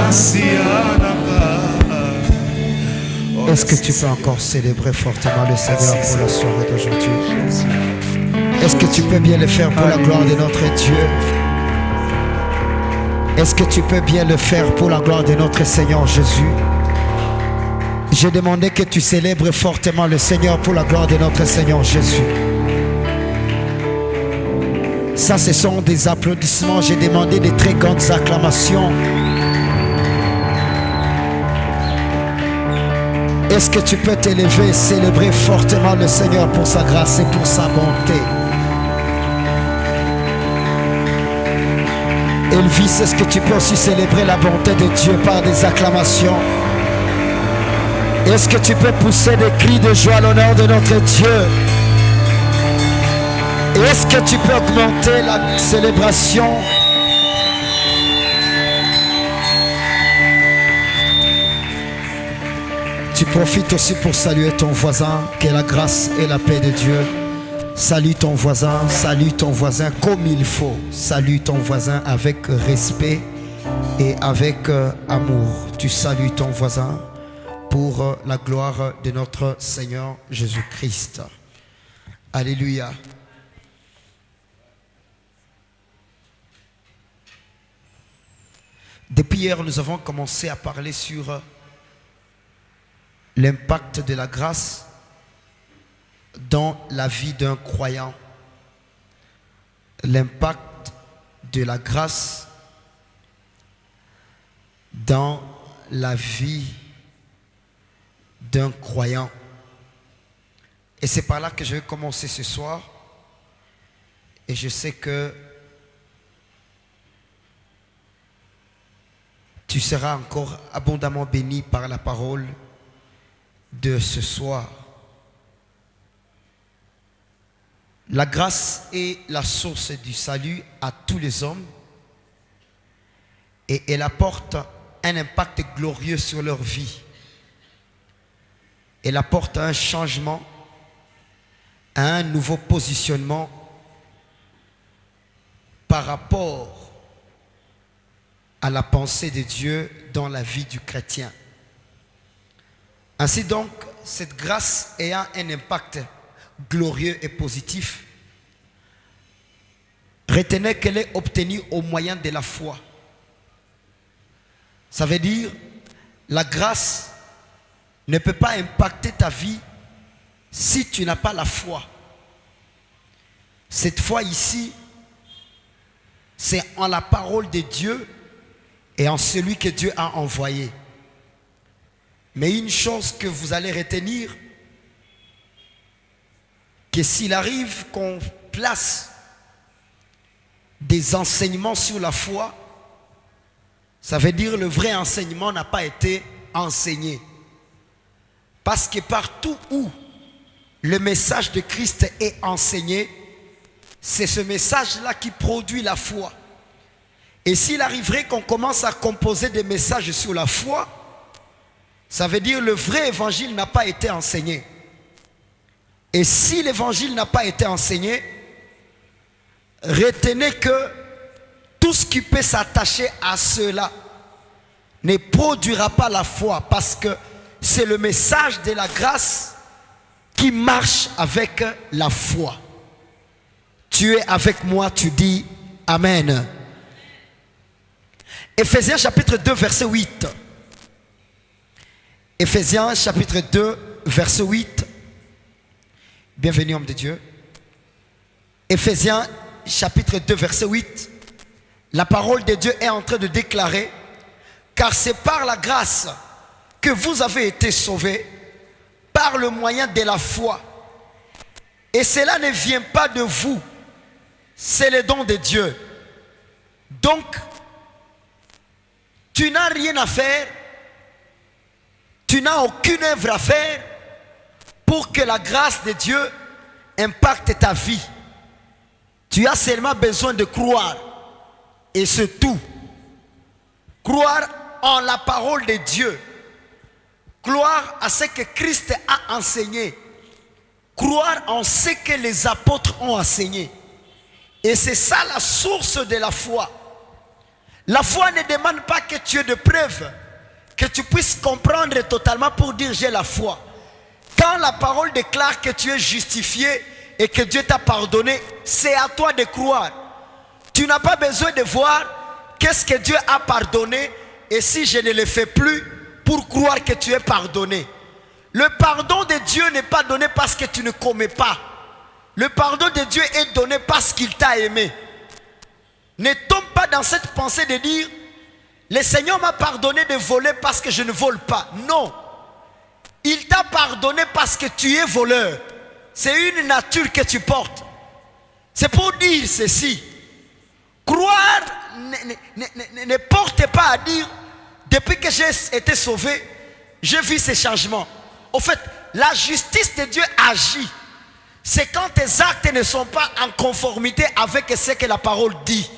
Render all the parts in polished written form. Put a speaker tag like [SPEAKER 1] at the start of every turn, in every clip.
[SPEAKER 1] Est-ce que tu peux encore célébrer fortement le Seigneur pour la soirée d'aujourd'hui? Est-ce que tu peux bien le faire pour la gloire de notre Dieu? Est-ce que tu peux bien le faire pour la gloire de notre Seigneur Jésus? J'ai demandé que tu célèbres fortement le Seigneur pour la gloire de notre Seigneur Jésus. Ça, ce sont des applaudissements. J'ai demandé des très grandes acclamations. Est-ce que tu peux t'élever et célébrer fortement le Seigneur pour sa grâce et pour sa bonté? Elvis, est-ce que tu peux aussi célébrer la bonté de Dieu par des acclamations? Est-ce que tu peux pousser des cris de joie à l'honneur de notre Dieu? Est-ce que tu peux augmenter la célébration? Tu profites aussi pour saluer ton voisin. Que la grâce et la paix de Dieu. Salue ton voisin comme il faut. Salue ton voisin avec respect et avec amour. Tu salues ton voisin pour la gloire de notre Seigneur Jésus-Christ. Alléluia. Depuis hier, nous avons commencé à parler sur l'impact de la grâce dans la vie d'un croyant. L'impact de la grâce dans la vie d'un croyant. Et c'est par là que je vais commencer ce soir. Et je sais que tu seras encore abondamment béni par la parole de ce soir. La grâce est la source du salut à tous les hommes et elle apporte un impact glorieux sur leur vie. Elle apporte un changement, un nouveau positionnement par rapport à la pensée de Dieu dans la vie du chrétien. Ainsi donc, cette grâce ayant un impact glorieux et positif, retenez qu'elle est obtenue au moyen de la foi. Ça veut dire, la grâce ne peut pas impacter ta vie si tu n'as pas la foi. Cette foi ici, c'est en la parole de Dieu et en celui que Dieu a envoyé. Mais une chose que vous allez retenir, que s'il arrive qu'on place des enseignements sur la foi, ça veut dire le vrai enseignement n'a pas été enseigné. Parce que partout où le message de Christ est enseigné, c'est ce message-là qui produit la foi. Et s'il arriverait qu'on commence à composer des messages sur la foi, ça veut dire le vrai évangile n'a pas été enseigné. Et si l'évangile n'a pas été enseigné, retenez que tout ce qui peut s'attacher à cela ne produira pas la foi, parce que c'est le message de la grâce qui marche avec la foi. Tu es avec moi, tu dis Amen. Ephésiens chapitre 2 verset 8. Ephésiens chapitre 2 verset 8. Bienvenue homme de Dieu. Ephésiens chapitre 2 verset 8. La parole de Dieu est en train de déclarer: car c'est par la grâce que vous avez été sauvés, par le moyen de la foi. Et cela ne vient pas de vous, c'est le don de Dieu. Donc, tu n'as rien à faire, tu n'as aucune œuvre à faire pour que la grâce de Dieu impacte ta vie. Tu as seulement besoin de croire, et c'est tout. Croire en la parole de Dieu, croire à ce que Christ a enseigné, croire en ce que les apôtres ont enseigné. Et c'est ça la source de la foi. La foi ne demande pas que tu aies de preuves, que tu puisses comprendre totalement pour dire j'ai la foi. Quand la parole déclare que tu es justifié et que Dieu t'a pardonné, c'est à toi de croire. Tu n'as pas besoin de voir qu'est-ce que Dieu a pardonné et si je ne le fais plus pour croire que tu es pardonné. Le pardon de Dieu n'est pas donné parce que tu ne commets pas. Le pardon de Dieu est donné parce qu'il t'a aimé. Ne tombe pas dans cette pensée de dire le Seigneur m'a pardonné de voler parce que je ne vole pas. Non. Il t'a pardonné parce que tu es voleur. C'est une nature que tu portes. C'est pour dire ceci. Croire ne porte pas à dire depuis que j'ai été sauvé, j'ai vu ces changements. Au fait, la justice de Dieu agit. C'est quand tes actes ne sont pas en conformité avec ce que la parole dit.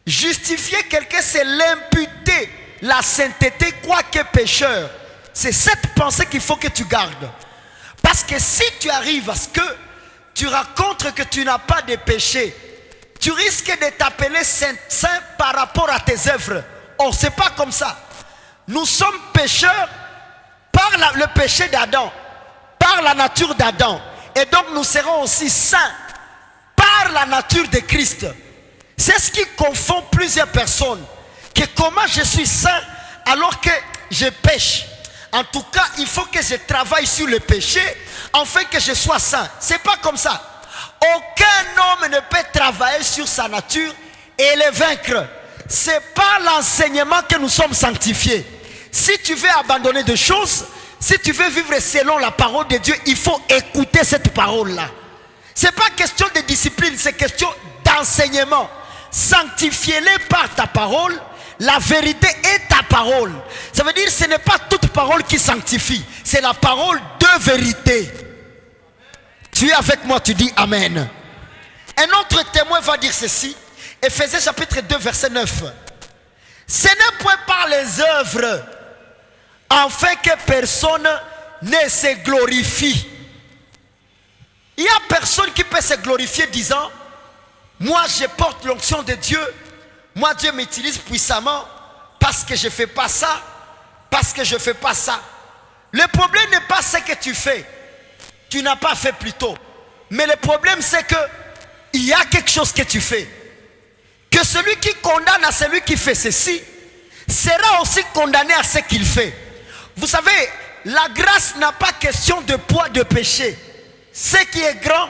[SPEAKER 1] Justifier quelqu'un, c'est l'imputer la sainteté, quoique pécheur. C'est cette pensée qu'il faut que tu gardes. Parce que si tu arrives à ce que tu racontes que tu n'as pas de péché, tu risques de t'appeler saint par rapport à tes œuvres. Or, ce n'est pas comme ça. Nous sommes pécheurs par le péché d'Adam, par la nature d'Adam. Et donc nous serons aussi saints par la nature de Christ. C'est ce qui confond plusieurs personnes. Que comment je suis saint alors que je pêche. En tout cas, il faut que je travaille sur le péché afin que je sois saint. Ce n'est pas comme ça. Aucun homme ne peut travailler sur sa nature et le vaincre. Ce n'est pas l'enseignement que nous sommes sanctifiés. Si tu veux abandonner des choses, si tu veux vivre selon la parole de Dieu, il faut écouter cette parole-là. Ce n'est pas question de discipline, c'est question d'enseignement. Sanctifiez-les par ta parole. La vérité est ta parole. Ça veut dire que ce n'est pas toute parole qui sanctifie. C'est la parole de vérité. Tu es avec moi, tu dis Amen. Un autre témoin va dire ceci. Éphésiens chapitre 2 verset 9. Ce n'est point par les œuvres afin que personne ne se glorifie. Il n'y a personne qui peut se glorifier disant moi je porte l'onction de Dieu. Moi Dieu m'utilise puissamment parce que je ne fais pas ça. Parce que je ne fais pas ça. Le problème n'est pas ce que tu fais. Tu n'as pas fait plus tôt. Mais le problème c'est que il y a quelque chose que tu fais. Que celui qui condamne à celui qui fait ceci sera aussi condamné à ce qu'il fait. Vous savez, la grâce n'a pas question de poids de péché. Ce qui est grand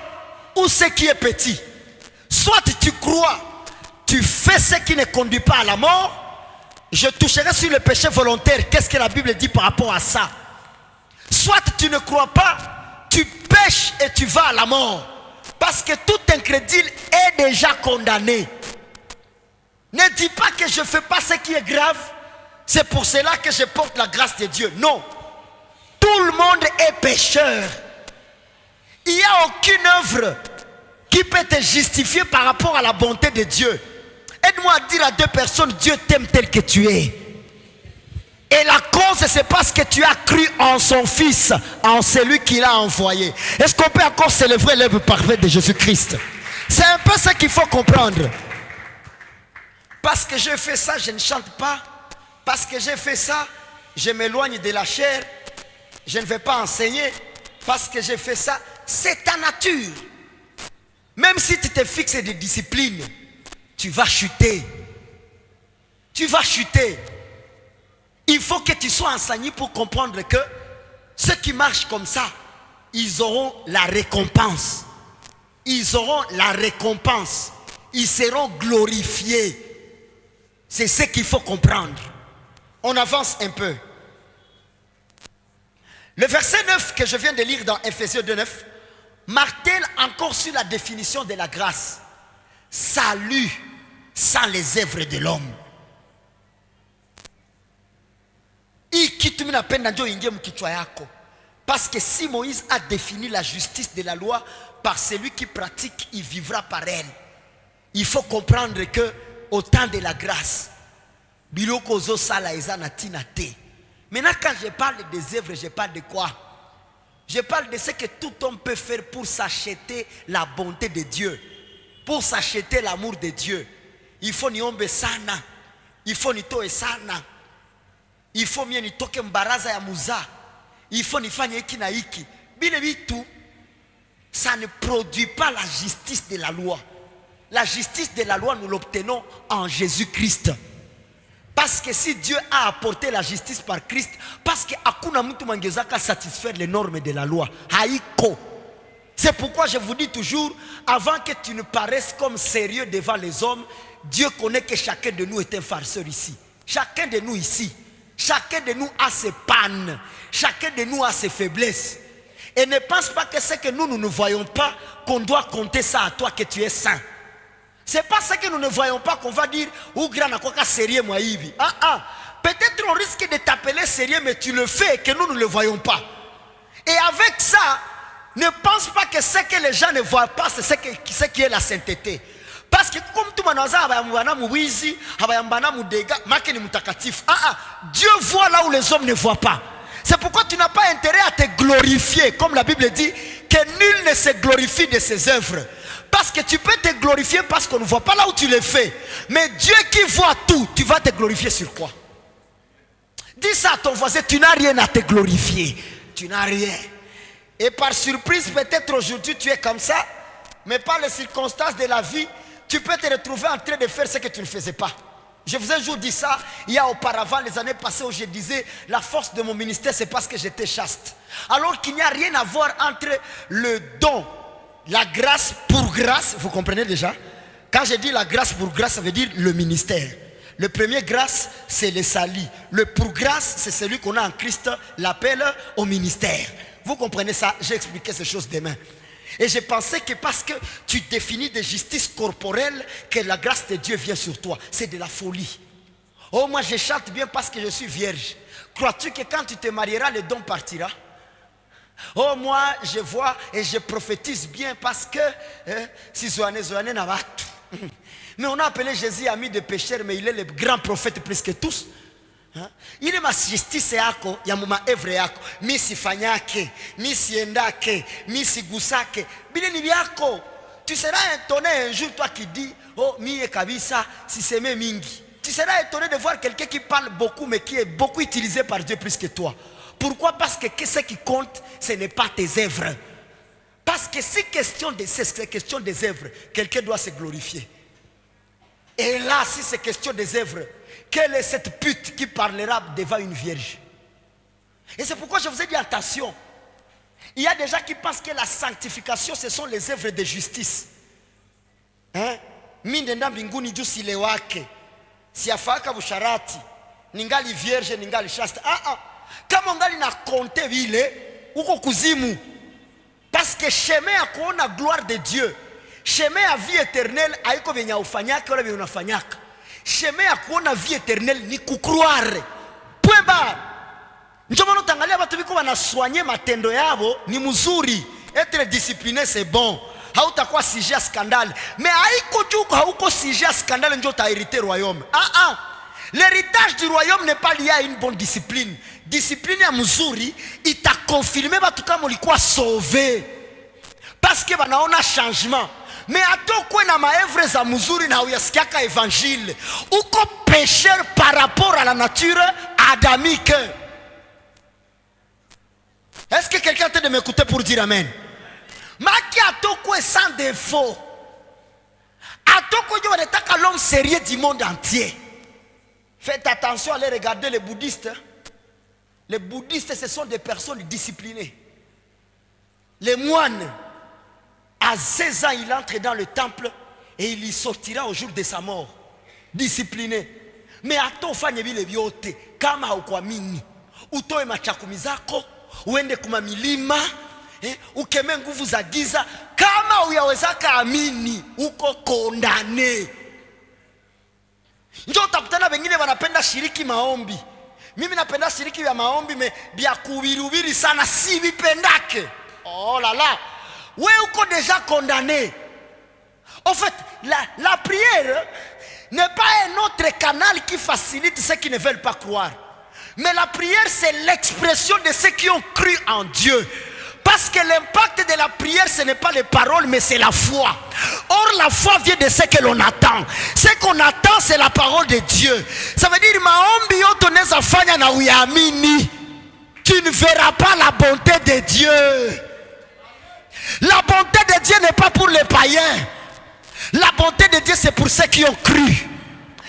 [SPEAKER 1] ou ce qui est petit. Soit tu crois, tu fais ce qui ne conduit pas à la mort. Je toucherai sur le péché volontaire. Qu'est-ce que la Bible dit par rapport à ça? Soit tu ne crois pas, tu pêches et tu vas à la mort. Parce que tout incrédule est déjà condamné. Ne dis pas que je ne fais pas ce qui est grave. C'est pour cela que je porte la grâce de Dieu. Non. Tout le monde est pécheur. Il n'y a aucune œuvre qui peut te justifier par rapport à la bonté de Dieu. Aide-moi à dire à deux personnes, Dieu t'aime tel que tu es. Et la cause, c'est parce que tu as cru en son Fils, en celui qu'il a envoyé. Est-ce qu'on peut encore célébrer l'œuvre parfaite de Jésus-Christ? C'est un peu ce qu'il faut comprendre. Parce que j'ai fait ça, je ne chante pas. Parce que j'ai fait ça, je m'éloigne de la chair. Je ne vais pas enseigner. Parce que j'ai fait ça, c'est ta nature. Même si tu te fixes des disciplines, tu vas chuter. Tu vas chuter. Il faut que tu sois enseigné pour comprendre que ceux qui marchent comme ça, ils auront la récompense. Ils auront la récompense. Ils seront glorifiés. C'est ce qu'il faut comprendre. On avance un peu. Le verset 9 que je viens de lire dans Éphésiens 2:9 martèle encore sur la définition de la grâce. Salut sans les œuvres de l'homme. Parce que si Moïse a défini la justice de la loi par celui qui pratique, il vivra par elle. Il faut comprendre que au temps de la grâce, maintenant quand je parle des œuvres, je parle de quoi? Je parle de ce que tout homme peut faire pour s'acheter la bonté de Dieu, pour s'acheter l'amour de Dieu. Il faut niombe sana. Il faut nitoe sana. Il faut mie nitoke mbaraza ya muza. Il faut nifanye hiki na hiki. Bile bitu, ça ne produit pas la justice de la loi. La justice de la loi, nous l'obtenons en Jésus-Christ. Parce que si Dieu a apporté la justice par Christ, parce que hakuna mtu mangezaka satisfaire les normes de la loi. Haïko. C'est pourquoi je vous dis toujours, avant que tu ne paraisses comme sérieux devant les hommes, Dieu connaît que chacun de nous est un farceur ici. Chacun de nous ici. Chacun de nous a ses pannes. Chacun de nous a ses faiblesses. Et ne pense pas que c'est que nous ne voyons pas qu'on doit compter ça à toi que tu es saint. C'est pas ce que nous ne voyons pas qu'on va dire ou grand quoi sérieux moi hivi. Peut-être on risque de t'appeler sérieux mais tu le fais et que nous ne le voyons pas. Et avec ça, ne pense pas que ce que les gens ne voient pas c'est ce qui est la sainteté. Parce que comme tout le monde Dieu voit là où les hommes ne voient pas. C'est pourquoi tu n'as pas intérêt à te glorifier. Comme la Bible dit, que nul ne se glorifie de ses œuvres. Parce que tu peux te glorifier parce qu'on ne voit pas là où tu les fais. Mais Dieu qui voit tout, tu vas te glorifier sur quoi? Dis ça à ton voisin, tu n'as rien à te glorifier. Tu n'as rien. Et par surprise, peut-être aujourd'hui tu es comme ça, mais par les circonstances de la vie, tu peux te retrouver en train de faire ce que tu ne faisais pas. Je vous ai toujours dit ça, il y a auparavant, les années passées, où je disais, la force de mon ministère, c'est parce que j'étais chaste. Alors qu'il n'y a rien à voir entre le don, la grâce pour grâce, vous comprenez déjà? Quand je dis la grâce pour grâce, ça veut dire le ministère. Le premier grâce, c'est le salut. Le pour grâce, c'est celui qu'on a en Christ, l'appel au ministère. Vous comprenez ça? J'ai expliqué ces choses demain. Et je pensais que parce que tu définis de justice corporelle, que la grâce de Dieu vient sur toi. C'est de la folie. Oh, moi je chante bien parce que je suis vierge. Crois-tu que quand tu te marieras, le don partira? Oh, moi je vois et je prophétise bien parce que si Zoane n'a pas tout. Mais on a appelé Jésus ami de pécheurs, mais il est le grand prophète plus que tous. Il est ma justice yako ya muma evre yako misi fanyake misi endake misi gusake bile ni byako. Tu seras étonné un jour toi qui dis oh mie kabisa si c'est mingi. Tu seras étonné de voir quelqu'un qui parle beaucoup mais qui est beaucoup utilisé par Dieu plus que toi. Pourquoi? Parce que ce qui compte ce n'est pas tes œuvres. Parce que c'est question des œuvres, quelqu'un doit se glorifier. Et là si c'est question des œuvres, quelle est cette pute qui parlera devant une vierge? Et c'est pourquoi je vous ai dit attention. Il y a des gens qui pensent que la sanctification ce sont les œuvres de justice. Mindenda mbinguni juu silewake siafaka busharati ningali vierge ningali shasta. Kama ngali na compter vile uko kuzimu. Parce que chemin ya kuona gloire de Dieu, chemin ya vie éternelle haiko vyenye ufanyaka wala vyenye unafanyaka. Chemin ya kuona vie éternelle ni kukroire. Point barre. Ndio maana utangalia watu biko wanaswanye matendo yao ni mzuri. Être discipliné c'est bon. Hautakuwa sujet à scandale. Mais haiko tu hauko sujet à scandale ndio ta hériter royaume. L'héritage du royaume n'est pas lié à une bonne discipline. Discipline ya mzuri ita confirmer watu kama ulikuwa sauvé. Parce que banaona changement. Mais atokwe na maevre za mzuri na uyasikiaka évangile. Uko pécheur par rapport à la nature adamique. Est-ce que quelqu'un est en train de m'écouter pour dire amen? Maki atokwe sans défaut. Atokwe on est l'homme sérieux du monde entier. Faites attention à aller regarder les bouddhistes. Les bouddhistes ce sont des personnes disciplinées. Les moines, à 16 ans, il entre dans le temple et il y sortira au jour de sa mort. Discipliné. Mais à ton fanyebi le biote, kama haukuamini, utoe machakumi zako, uende kuma milima, ukeme nguvu za giza, kama uyawezaka amini, uko kondane. Njo utakutana wengine wanapenda shiriki maombi. Mimi napenda shiriki ya maombi me bia kuhubiri sana si vipendake. Oh là là. Ouais, uko déjà condamné. En fait, la prière n'est pas un autre canal qui facilite ceux qui ne veulent pas croire. Mais la prière, c'est l'expression de ceux qui ont cru en Dieu. Parce que l'impact de la prière, ce n'est pas les paroles, mais c'est la foi. Or, la foi vient de ce que l'on attend. Ce qu'on attend, c'est la parole de Dieu. Ça veut dire, maombi yotoneza fanya na uyamini. Tu ne verras pas la bonté de Dieu. La bonté de Dieu n'est pas pour les païens. La bonté de Dieu, c'est pour ceux qui ont cru.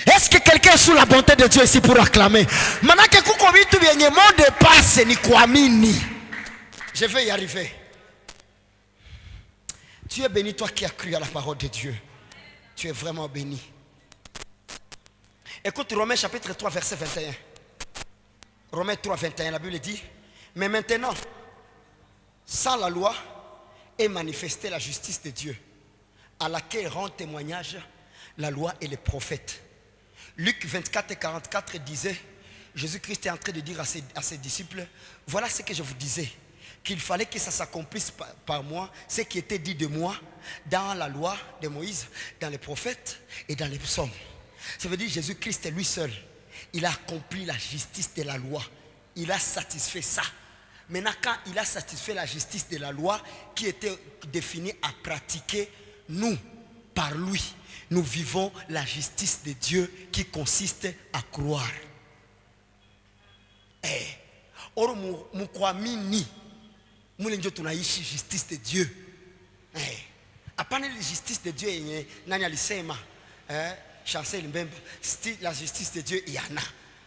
[SPEAKER 1] Est-ce que quelqu'un est sous la bonté de Dieu ici pour acclamer? Maintenant que kuko vitu vyenye monde passe ni kuamini. Je vais y arriver. Tu es béni, toi qui as cru à la parole de Dieu. Tu es vraiment béni. Écoute Romains chapitre 3 verset 21. Romains 3 21, la Bible dit: mais maintenant, sans la loi est manifestée la justice de Dieu, à laquelle rend témoignage la loi et les prophètes. Luc 24 et 44 disait, Jésus-Christ est en train de dire à ses disciples: voilà ce que je vous disais, qu'il fallait que ça s'accomplisse par moi, ce qui était dit de moi dans la loi de Moïse, dans les prophètes et dans les psaumes. Ça veut dire Jésus-Christ est lui seul. Il a accompli la justice de la loi. Il a satisfait ça. Maintenant, quand il a satisfait la justice de la loi qui était définie à pratiquer, nous, par lui, nous vivons la justice de Dieu qui consiste à croire. Or, mukwamini, mulenjo tunaishi justice de Dieu. Apana la justice de Dieu yenye nani alisema, Chancel Mbemba, la justice de Dieu yana.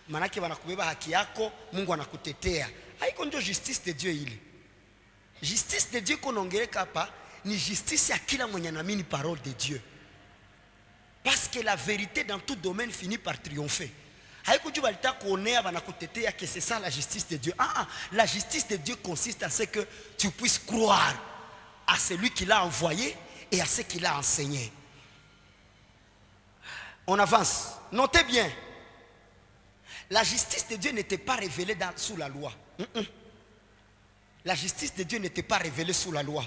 [SPEAKER 1] Manake wanakubeba haki yako, Mungu anakutetea. Haiko ndio justice de Dieu ile. Justice de Dieu konaongeleka hapa ni justice ya kila mwenye anaamini parole de Dieu. Parce que la vérité dans tout domaine finit par triompher. Haiko juu balita kuonea banakutetea que c'est ça la justice de Dieu. La justice de Dieu consiste à ce que tu puisses croire à celui qui l'a envoyé et à ce qu'il a enseigné. On avance. Notez bien. La justice de Dieu n'était pas révélée sous la loi. La justice de Dieu n'était pas révélée sous la loi.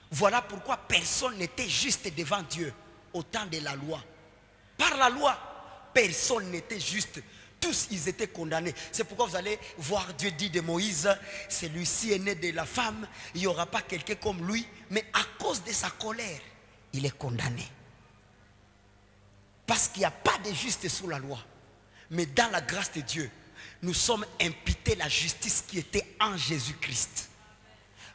[SPEAKER 1] Voilà pourquoi personne n'était juste devant Dieu au temps de la loi. Par la loi, personne n'était juste. Tous, ils étaient condamnés. C'est pourquoi vous allez voir Dieu dit de Moïse: celui-ci est né de la femme, il n'y aura pas quelqu'un comme lui. Mais à cause de sa colère, il est condamné. Parce qu'il n'y a pas de juste sous la loi. Mais dans la grâce de Dieu, nous sommes imputés la justice qui était en Jésus-Christ.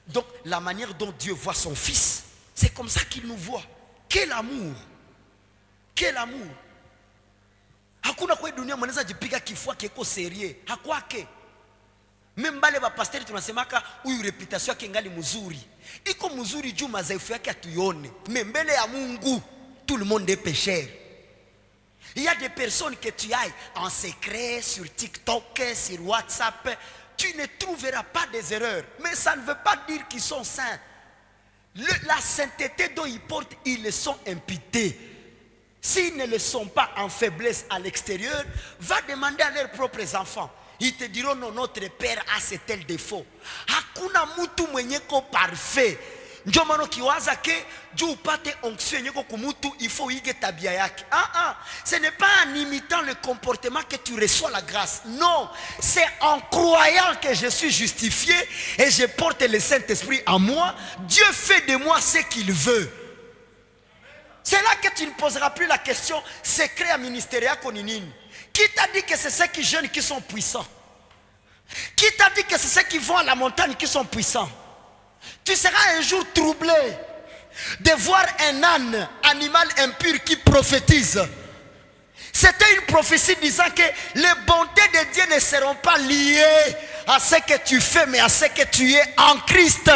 [SPEAKER 1] Donc la manière dont Dieu voit son fils, c'est comme ça qu'il nous voit. Quel amour! Quel amour! Hakuna kwa dunia mwanaweza jipiga kifua kiko sérieux. Hakwake. Même bale ba pasteur tunasemaka huyu reputation yake ngali mzuri. Iko mzuri juu madhaifu yake atuione. Mais mbele ya Mungu, tout le monde est pécheur. Il y a des personnes que tu ailles en secret sur TikTok, sur WhatsApp, tu ne trouveras pas des erreurs. Mais ça ne veut pas dire qu'ils sont saints. La sainteté dont ils portent, ils le sont imputés. S'ils ne le sont pas en faiblesse à l'extérieur, va demander à leurs propres enfants. Ils te diront: non, notre père a ce tel défaut. Hakuna mutu mwenye ko parfait. Ndio maana kiwaza ke juu upate onction yenyeko kumutu il faut ige tabia yake. Ce n'est pas en imitant le comportement que tu reçois la grâce. Non, c'est en croyant que je suis justifié et je porte le Saint-Esprit en moi. Dieu fait de moi ce qu'il veut. C'est là que tu ne poseras plus la question: secret à ministère yako ni nini? Qui t'a dit que c'est ceux qui jeûnent qui sont puissants? Qui t'a dit que c'est ceux qui vont à la montagne qui sont puissants? Tu seras un jour troublé de voir un âne, animal impur, qui prophétise. C'était une prophétie disant que les bontés de Dieu ne seront pas liées à ce que tu fais, mais à ce que tu es en Christ.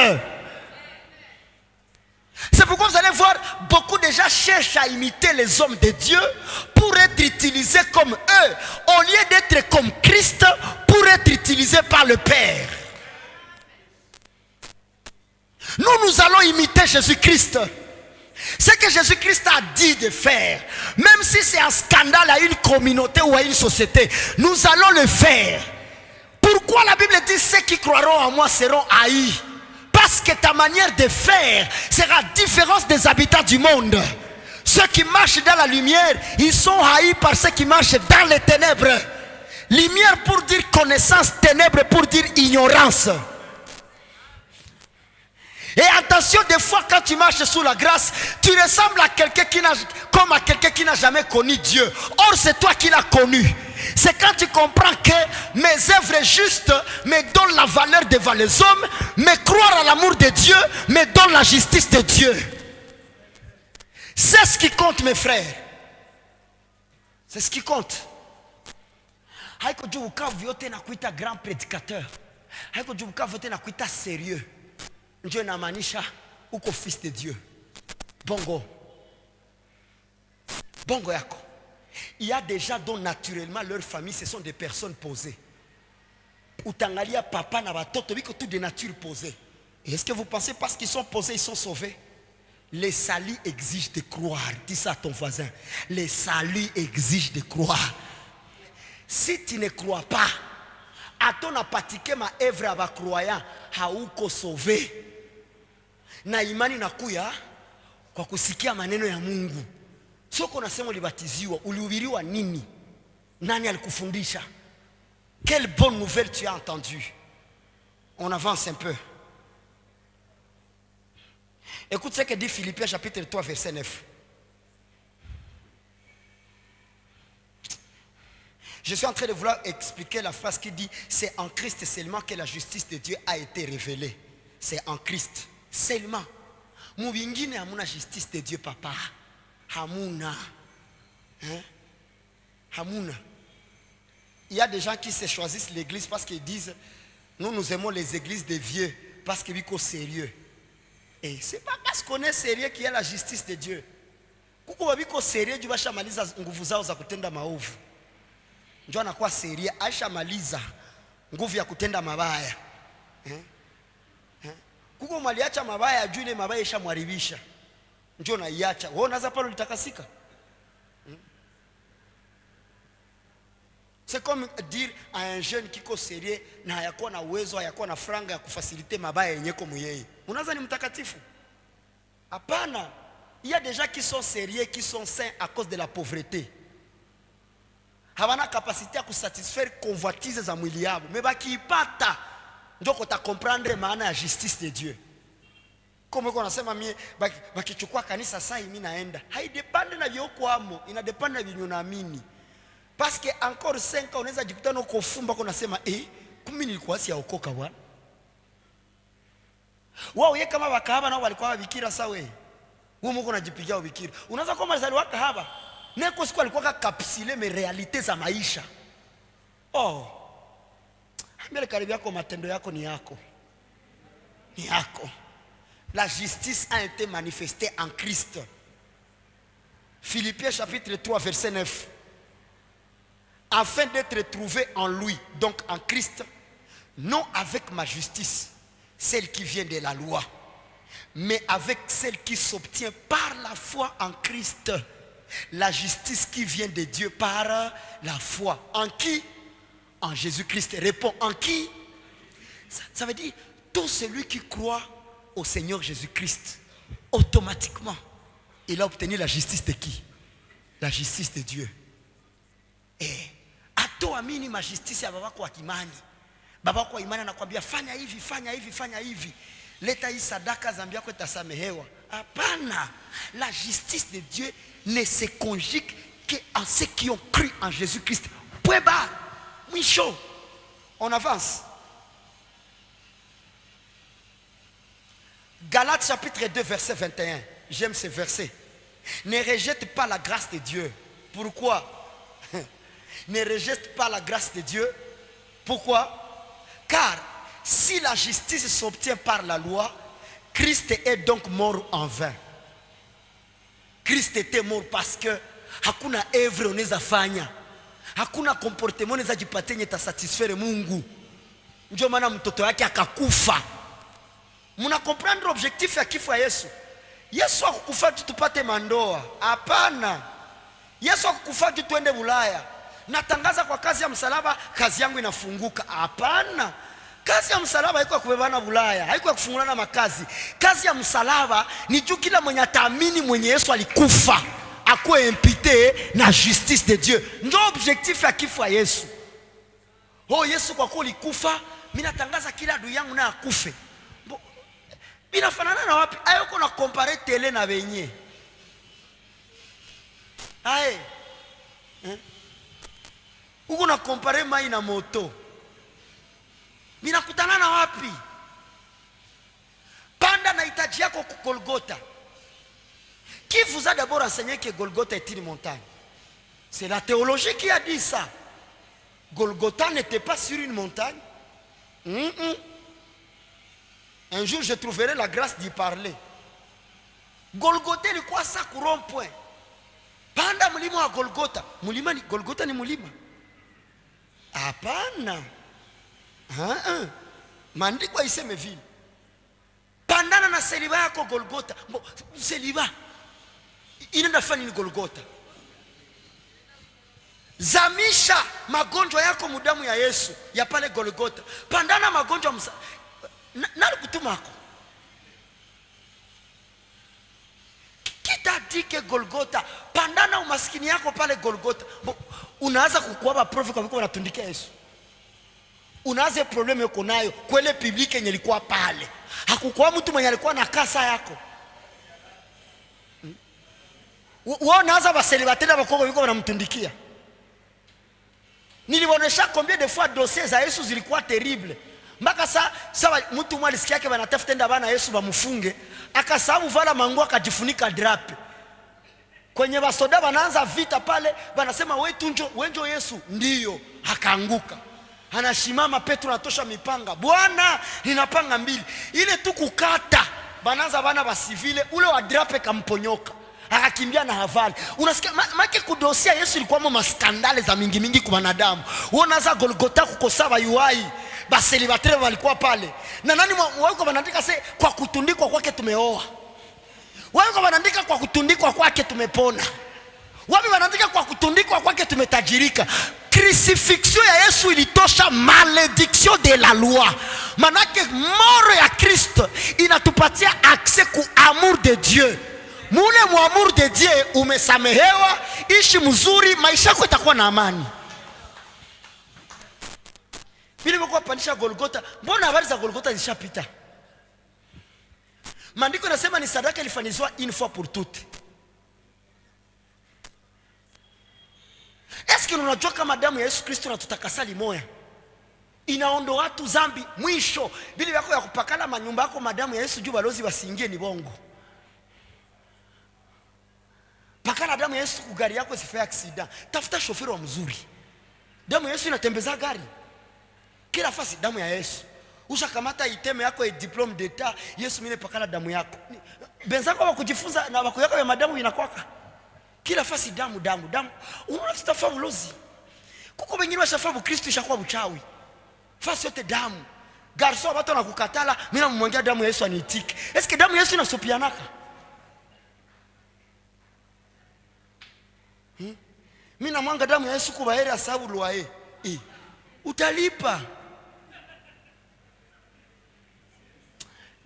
[SPEAKER 1] C'est pourquoi vous allez voir, beaucoup de gens cherchent à imiter les hommes de Dieu pour être utilisés comme eux, au lieu d'être comme Christ, pour être utilisés par le Père. Nous allons imiter Jésus-Christ. Ce que Jésus-Christ a dit de faire, même si c'est un scandale à une communauté ou à une société, nous allons le faire. Pourquoi la Bible dit: ceux qui croiront en moi seront haïs? Parce que ta manière de faire sera différente des habitants du monde. Ceux qui marchent dans la lumière, ils sont haïs par ceux qui marchent dans les ténèbres. Lumière pour dire connaissance, ténèbres pour dire ignorance. Et attention, des fois quand tu marches sous la grâce, tu ressembles à quelqu'un comme à quelqu'un qui n'a jamais connu Dieu. Or c'est toi qui l'as connu. C'est quand tu comprends que mes œuvres justes me donnent la valeur devant les hommes, mais croire à l'amour de Dieu me donne la justice de Dieu. C'est ce qui compte, mes frères. C'est ce qui compte. Haiko juu ukavu yote na kuita grand prédicateur. Haiko juu ukavu yote na kuita sérieux. Ndio inamaanisha uko fils de Dieu. Bongo. Bongo yako. Il y a des gens dont naturellement leur famille ce sont des personnes posées. Utangalia papa na batoto biko tout de nature posée. Et est-ce que vous pensez parce qu'ils sont posés ils sont sauvés? Les saluts exigent de croire. Dis ça à ton voisin. Les saluts exigent de croire. Si tu ne crois pas, à ton apatike ma œuvre aba croyant, hauko sauvé. Na imani nakuya kwa kusikia maneno ya Mungu. Sio kuna sema ulibatiziwa, ulihubiriwa nini? Nani alikufundisha? Quelle bonne nouvelle tu as entendue? On avance un peu. Écoute ce que dit Philippiens chapitre 3 verset 9. Je suis en train de vouloir expliquer la phrase qui dit c'est en Christ seulement que la justice de Dieu a été révélée. C'est en Christ seulement. Mubingine hamuna justice de Dieu papa. Hamuna. Hein? Hamuna. Il y a des gens qui se choisissent l'église parce qu'ils disent nous aimons les églises des vieux parce qu'ils sont sérieux. Et c'est pas parce qu'on est sérieux qu'il y a la justice de Dieu. Kuko wabiko sérieux Dieu bashamaliza nguvu zao za kutenda maovu. Njoo anakuwa sérieux aishamaliza nguvu ya kutenda mabaya. Kuko maliacha mabaya juu ile mabaya ishamharibisha. Njoo na iacha. Wewe unaanza pale ulitakasika. C'est comme dire à un jeune qui est sérieux na hayakuwa na uwezo, hayakuwa na franga ya kufaciliter mabaya yenye komo yeye. Unaanza ni mtakatifu? Hapana. Il y a des gens qui sont sérieux, qui sont saints à cause de la pauvreté. Havana capacité à satisfaire convoitises za mwili yao. Mais bakiipata ndio kota comprendre maana ya justice de Dieu. Comme on nasema mie bakichukua kanisa saa mimi naenda. Haidepende na vyoko amo, inadepende na vinyo naamini. Parce que encore 5 ans unaweza jikutana uko fumba kwa nasema kumi nilikuwa si yaokoka bwana. Wao yeye kama wakahaba nao walikuwa wabikira sawa wewe. Wewe mko unajipigia ubikira. Unaweza kama alizaliwa kahaba. Neko siku alikuwa kapsule me realite za maisha. Mbele karibu yako matendo yako ni yako. Ni yako. La justice a été manifestée en Christ. Philippiens chapitre 3 verset 9. Afin d'être trouvé en lui, donc en Christ, non avec ma justice, celle qui vient de la loi, mais avec celle qui s'obtient par la foi en Christ. La justice qui vient de Dieu par la foi. En qui? En Jésus-Christ. Réponds, en qui? Ça veut dire, tout celui qui croit au Seigneur Jésus-Christ, automatiquement, il a obtenu la justice de qui? La justice de Dieu. Et atoamini ma justice ya babako wa kimani. Babako wa imani anakuambia fanya hivi, fanya hivi, fanya hivi. Leta hii sadaka dhambi yako itasamehewa. Hapana. La justice de Dieu ne se conjugue qu'en ceux qui ont cru en Jésus-Christ. Point barre. Michaud. On avance. Galates chapitre 2 verset 21. J'aime ce verset. Ne rejette pas la grâce de Dieu. Pourquoi? Ne rejette pas la grâce de Dieu. Pourquoi? Car si la justice s'obtient par la loi, Christ est donc mort en vain. Christ était mort parce que hakuna œuvre unaweza fanya. Hakuna comportement unaweza jipatia yenye tasatisfaire Mungu. Ndio maana mtoto wake akakufa. Muna comprendre objectif ya kifo ya Yesu. Yesu hakukufa tu tupate mandoa. Hapana. Yesu hakukufa tu tuende Ulaya. Natangaza kwa kazi ya msalaba kazi yangu inafunguka. Hapana. Kazi ya msalaba haiko kubebana Ulaya, haiko kufungulana makazi. Kazi ya msalaba ni juu kila mwenye ataamini mwenye Yesu alikufa akuwe impité na justice de Dieu. Ndio objectif ya kifo ya Yesu. Yesu kwa kuwa ulikufa, mimi natangaza kila adui yangu na akufe. Binafanana na wapi? Ayo kuna compare tele na benye. Aye. Uko na compare mai na moto. Binakutana na wapi? Panda na hitaji yako ku Golgotha. Qui vous a d'abord enseigné que Golgotha est une montagne? C'est la théologie qui a dit ça. Golgotha n'était pas sur une montagne. Un jour, je trouverai la grâce d'y parler. Golgotha ni kwa sa courant point. Panda mulima wa Golgotha. Mulima ni Golgotha ni mulima. Hapana. Maandiko iseme vile. Pandana na seliba yako Golgotha. Seliba inaenda fanya ni Golgotha. Zamisha magonjwa yako mudamu ya Yesu ya pale Golgotha. Pandana magonjwa nani kutuma yako? Kita dike Golgotha. Pandana umaskini yako pale Golgotha. Unaanza kukuaba profi kwa viko wanatundika Yesu. Unaanza probleme uko nayo kwele publike yenye ilikuwa pale. Hakukuwa mtu mwenye alikuwa na kasa yako. Wao naanza baselibatenda bakoko viko wanamtundikia. Niliwaonesha combien de fois dossiers za Yesu zilikuwa terrible. Mpaka sawa mtu mmoja alisikia yake wanatafuta enda bana Yesu bamfunge, akasabu vala mangu akajifunika drape. Kwenye basoda wanaanza vita pale, wanasema wenjo Yesu, ndiyo, akaanguka. Anashimama, Petro anatosha mipanga. Bwana, ninapanga mbili. Ile tu kukata, banaanza bana basivile, ule wa drape kamponyoka. Akakimbia na havali. Unasikia make kudosia Yesu ilikuwa maskandale za mingi kwa wanadamu. Unaanza Golgotha kukosa bayuai. Baselibateri walikuwa pale. Na nani wao wanaandika kwa kutundikwa kwake tumeoa. Wao wanaandika kwa kutundikwa kwake tumepona. Wao wanaandika kwa kutundikwa kwake tumetajirika. Crucifixion ya Yesu ilitosha malédiction de la loi. Manake mort ya Kristo inatupatia accès ku amour de Dieu. Mule muamuru de Dieu umesamehewa, ishi mzuri, maisha yako itakuwa na amani. Vile mko pandisha Golgotha, mbona habari za Golgotha zishapita? Maandiko yanasema ni sadaka ilifanyizwa une fois pour toutes. Est-ce que unajua kama damu ya Yesu Kristo inatutakasa limoya? Inaondoa watu zambi mwisho. Bili yako ya kupakala manyumba yako madamu ya Yesu juu balozi wasiingie ni bongo. Pakana damu ya Yesu kugari yako isife accident. Tafuta shoferi wa mzuri. Damu ya Yesu inatembeza gari. Kila fasi damu ya Yesu. Ushakamata iteme yako ya diplome d'etat, Yesu mine pakana damu yako. Benzako wakujifunza na wako yako ya madamu inakwaka. Kila fasi damu. Unafita ulozi. Kuko wengine washafahamu Kristo ishakuwa uchawi. Fasi yote damu. Garso watu wanakukatala, mimi namwangia damu ya Yesu aniitike. Eske damu ya Yesu inasupianaka? Mimi namwanga damu ya Yesu kwa heri asabu loae. Utalipa.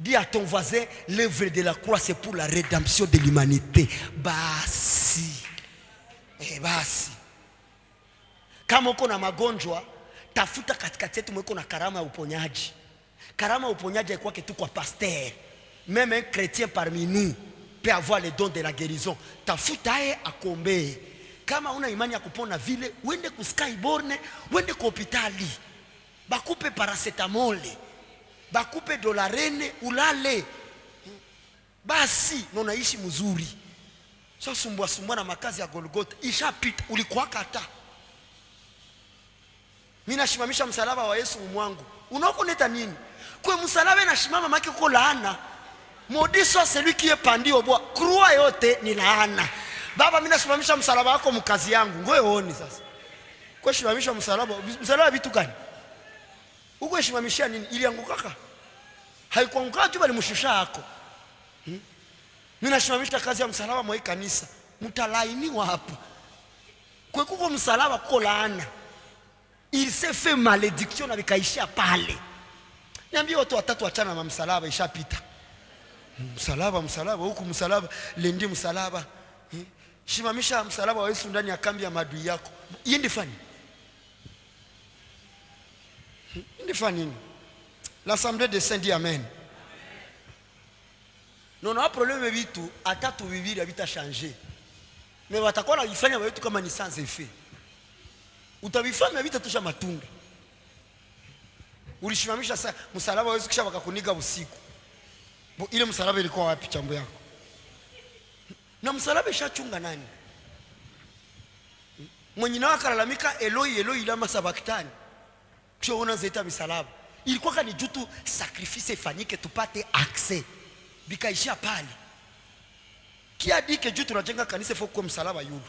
[SPEAKER 1] Dis à ton voisin, l'œuvre de la croix c'est pour la rédemption de l'humanité. Basi. Basi. Kama uko na magonjwa, tafuta katikati yetu mweko na karama ya uponyaji. Karama ya uponyaji haikuwa kitu kwa pasteur. Même un chrétien parmi nous peut avoir le don de la guérison. Tafuta yeye akombe. Kama una imani ya kupona vile, uende ku Skyborne, uende ku hospitali. Bakupe paracetamol. Bakupe dolarene ulale. Basi unaishi mzuri. Sasa sumbua na makazi ya Golgotha ishapita, ulikuwa kata. Mimi nashimamisha msalaba wa Yesu mwangu. Unaokuleta nini? Kwa msalaba nashimama maki uko laana. Modiso celui qui est pendu au bois. Croix yote ni laana. Baba mimi nashimamisha msalaba wako mkazi yangu. Ngoe uone sasa. Kwa shimamisha msalaba vitu gani? Uko heshimamisha nini? Iliangukaka. Haikuanguka tu bali mshusha yako. Mimi nashimamisha kazi ya msalaba mwa kanisa. Mtalainiwa hapa. Kwa kuko msalaba kuko laana. Il s'est fait malédiction na vikaishia pale. Niambie watu watatu achana na msalaba ishapita. Msalaba huku msalaba, lendi msalaba. Shimamisha msalaba wa Yesu ndani ya kambi ya madui yako. Yende fani. L'Assemblée des Saints dit Amen. Non, on a un problème avec tout. À tout vivre, la vie a changé. Mais on va t'avoir la faire avec tout comme un sans effet. Ou ta vie femme, la vie a touché ma tunga. Ulishimamisha sasa msalaba wewe kisha wakakunika usiku. Ile msalaba ilikuwa wapi chambo yako? Na msalaba ishachunga nani? Mwenye na akalalamika Eloi Eloi lama sabakitani. Kisha unazeita msalaba. Ilikuwa kani jutu sacrifice ifanyike tupate accès. Bikaishia pale. Kia dike juu tunajenga kanisa faut kwa msalaba yulu.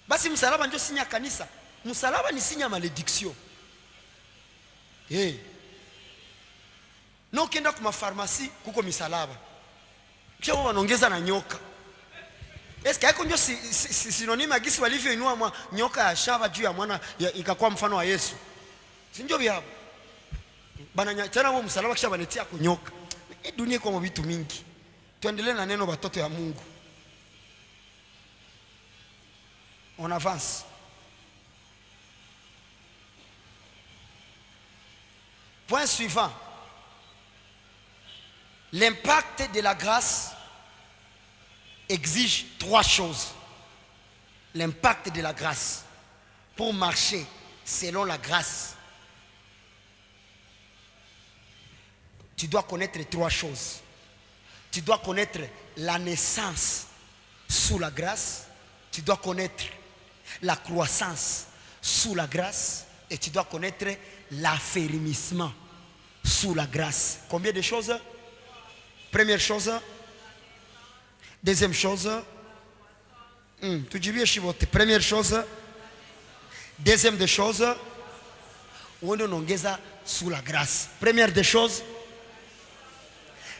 [SPEAKER 1] Basi msalaba ndio sinya kanisa. Msalaba ni sinya malédiction. Hey. Na ukienda kwa pharmacy kuko misalaba. Kisha wanaongeza na nyoka. Eske haiko ndio sinonima gisi walivyoinua nyoka ya shaba juu ya mwana ikakuwa mfano wa Yesu. Si ndio vya hapo? Bana tena huo msalaba kisha banetia kunyoka. Hii dunia iko vitu mingi. Tuendelee na neno watoto ya Mungu. On avance. Point suivant. L'impact de la grâce exige trois choses. L'impact de la grâce. Pour marcher selon la grâce, tu dois connaître trois choses. Tu dois connaître la naissance sous la grâce. Tu dois connaître la croissance sous la grâce. Et tu dois connaître l'affermissement sous la grâce. Combien de choses? Première chose. Deuxième chose. Tu dis bien chivote. Première chose. Deuxième des choses. On ongeza sous la grâce. Première des choses.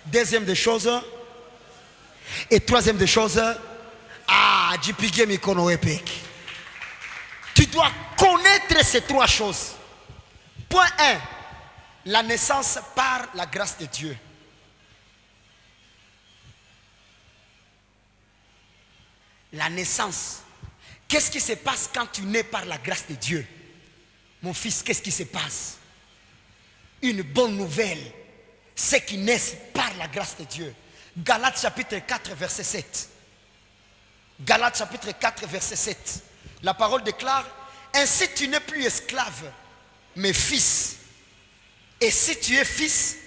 [SPEAKER 1] Deuxième des choses. Et troisième des choses. Tu dois connaître ces trois choses. Point 1. La naissance par la grâce de Dieu. La naissance. Qu'est-ce qui se passe quand tu nais par la grâce de Dieu? Mon fils, qu'est-ce qui se passe? Une bonne nouvelle. Ceux qui naissent par la grâce de Dieu. Galates chapitre 4 verset 7. Galates chapitre 4 verset 7. La parole déclare: ainsi tu n'es plus esclave, mais fils. Et si tu es fils,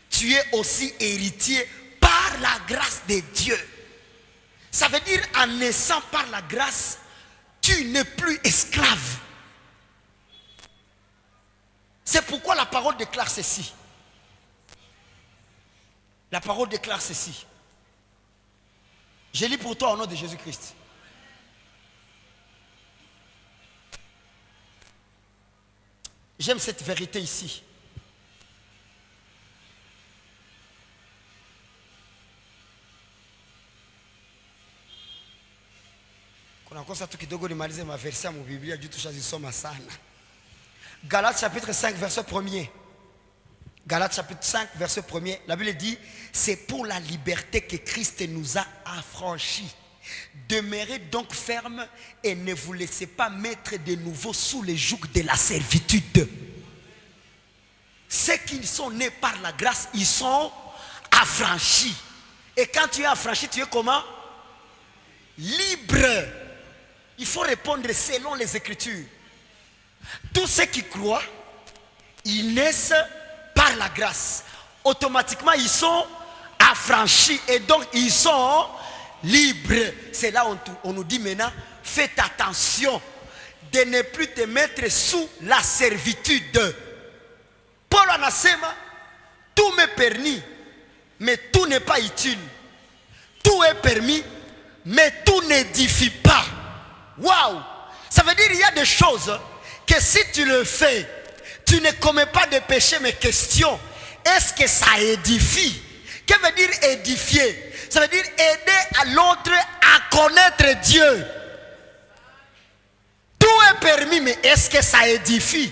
[SPEAKER 1] tu es aussi héritier par la grâce de Dieu. Ça veut dire, en naissant par la grâce, tu n'es plus esclave. C'est pourquoi la parole déclare ceci. La parole déclare ceci. Je lis pour toi au nom de Jésus-Christ. J'aime cette vérité ici. Kuna kosa tu kidogo nimalize maverse ya Biblia juu tushazisoma sana. Galates chapitre 5 verset 1er. Galates chapitre 5 verset 1er. La Bible dit: c'est pour la liberté que Christ nous a affranchis. Demeurez donc ferme et ne vous laissez pas mettre de nouveau sous les jougs de la servitude. Ceux qui sont nés par la grâce, ils sont affranchis. Et quand tu es affranchi, tu es comment? Libre. Il faut répondre selon les Écritures. Tous ceux qui croient, ils naissent par la grâce. Automatiquement, ils sont affranchis et donc ils sont libres. C'est là où on nous dit maintenant: faites attention de ne plus te mettre sous la servitude. Paul anasema, tout m'est permis, mais tout n'est pas utile. Tout est permis, mais tout n'édifie pas. Waouh! Ça veut dire qu'il y a des choses que si tu le fais, tu ne commets pas de péché, mais question: est-ce que ça édifie? Que veut dire édifier? Ça veut dire aider à l'autre à connaître Dieu. Tout est permis, mais est-ce que ça édifie?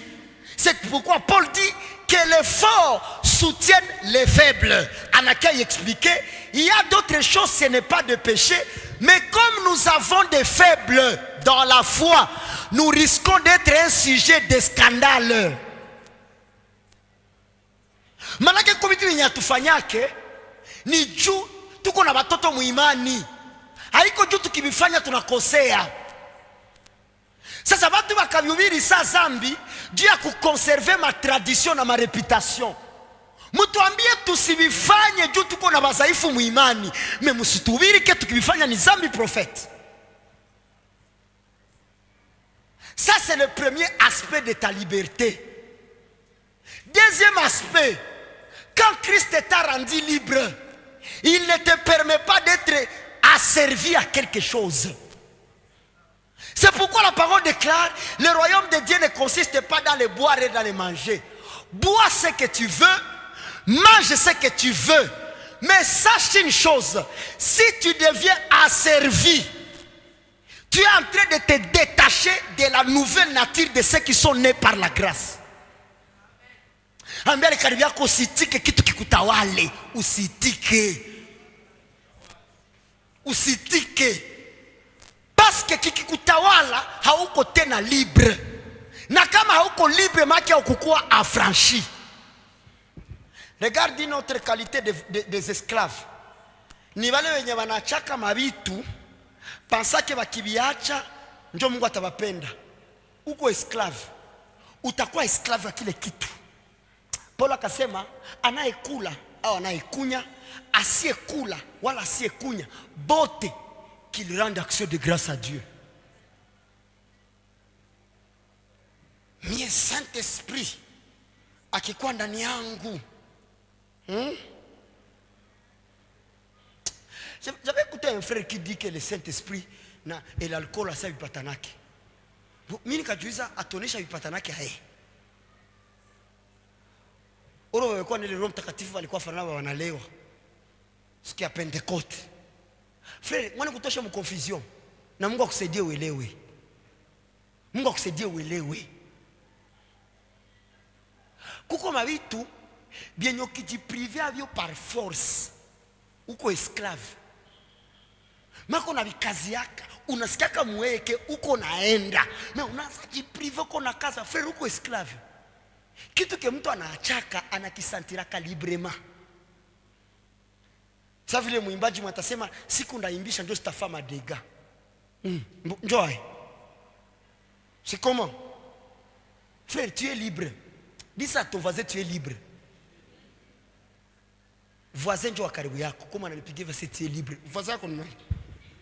[SPEAKER 1] C'est pourquoi Paul dit que les forts soutiennent les faibles. Anakai expliquait: il y a d'autres choses, ce n'est pas de péché, mais comme nous avons des faibles dans la foi, nous risquons d'être un sujet de scandale. Manake komiti nyatufanyake ni juu tuko na watoto muimani. Haiko juu tukibifanya tunakosea. Sasa watu wakabihubiri saa zambi juu ya kukonserve ma tradition na ma reputation. Mtuambie tusibifanye juu tuko na bazaifu muimani, mais msitubiri ke tukibifanya ni zambi prophète. Ça c'est le premier aspect de ta liberté. Deuxième aspect, quand Christ t'a rendu libre, il ne te permet pas d'être asservi à quelque chose. C'est pourquoi la parole déclare, le royaume de Dieu ne consiste pas dans le boire et dans le manger. Bois ce que tu veux, mange ce que tu veux. Mais sache une chose, si tu deviens asservi, tu es en train de te détacher de la nouvelle nature de ceux qui sont nés par la grâce. Ambia karibia yako usitike kitu kikutawale, usitike. Usitike. Parce que kikikutawala hauko tena libre. Na kama hauko libre maki haukukuwa affranchi. Regarde notre qualité des esclaves. Ni wale wenye wanachaka mabitu pensa ke bakibiacha ndio Mungu atabapenda. Uko esclave. Utakuwa esclave wa kile kitu. Paulo akasema anayekula au anayekunya, asiyekula wala asiyekunya, bote qu'il rende action de grâce à Dieu. Mie Saint-Esprit akikuwa ndani yangu. J'avais écouté un frère qui dit que le Saint-Esprit et l'alcool ça vipatanake. Mimi nikajuiza atonesha vipatanake hai. Oro walikuwa ni Roho Mtakatifu walikuwa fanana wanalewa. Siku ya Pentecoste. Frère, mwana kutosha mu confusion. Na Mungu akusaidie uelewe. Mungu akusaidie uelewe. Kuko mabitu bienyo kijiprive avyo par force. Uko esclave. Mako na vikazi yaka, unasikia kama mweke uko naenda. Na unaanza jiprive uko na kaza, frère uko esclave. Kitu ke mtu anaachaka anakisantiraka librema. Sasa vile muimbaji mwatasema siku ndaimbisha ndio sitafa madega. Enjoy. C'est comment? Frère, tu es libre. Dis ça à ton voisin, tu es libre. Voisin ndio karibu yako, kama ananipigia vase tu es libre. Voisin yako ni nani?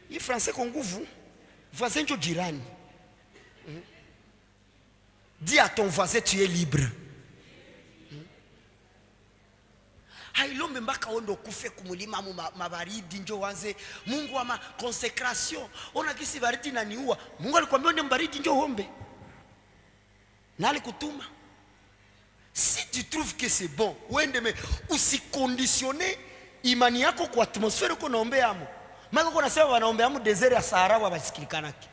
[SPEAKER 1] Ni français kwa nguvu. Voisin ndio jirani. Dis à ton voisin tu es libre. Hailombe mpaka ondo kufe kumulima mabaridi njo wanze Mungu wa consecration. Ona kisi baridi inaniua. Mungu alikwambia ndio baridi njo ombe. Na alikutuma. Si tu trouves que c'est bon, uende me usiconditionner imani yako kwa atmosfera uko naombea amo. Mako kuna sema wanaombea amo desert ya Sahara wabasikikanaki.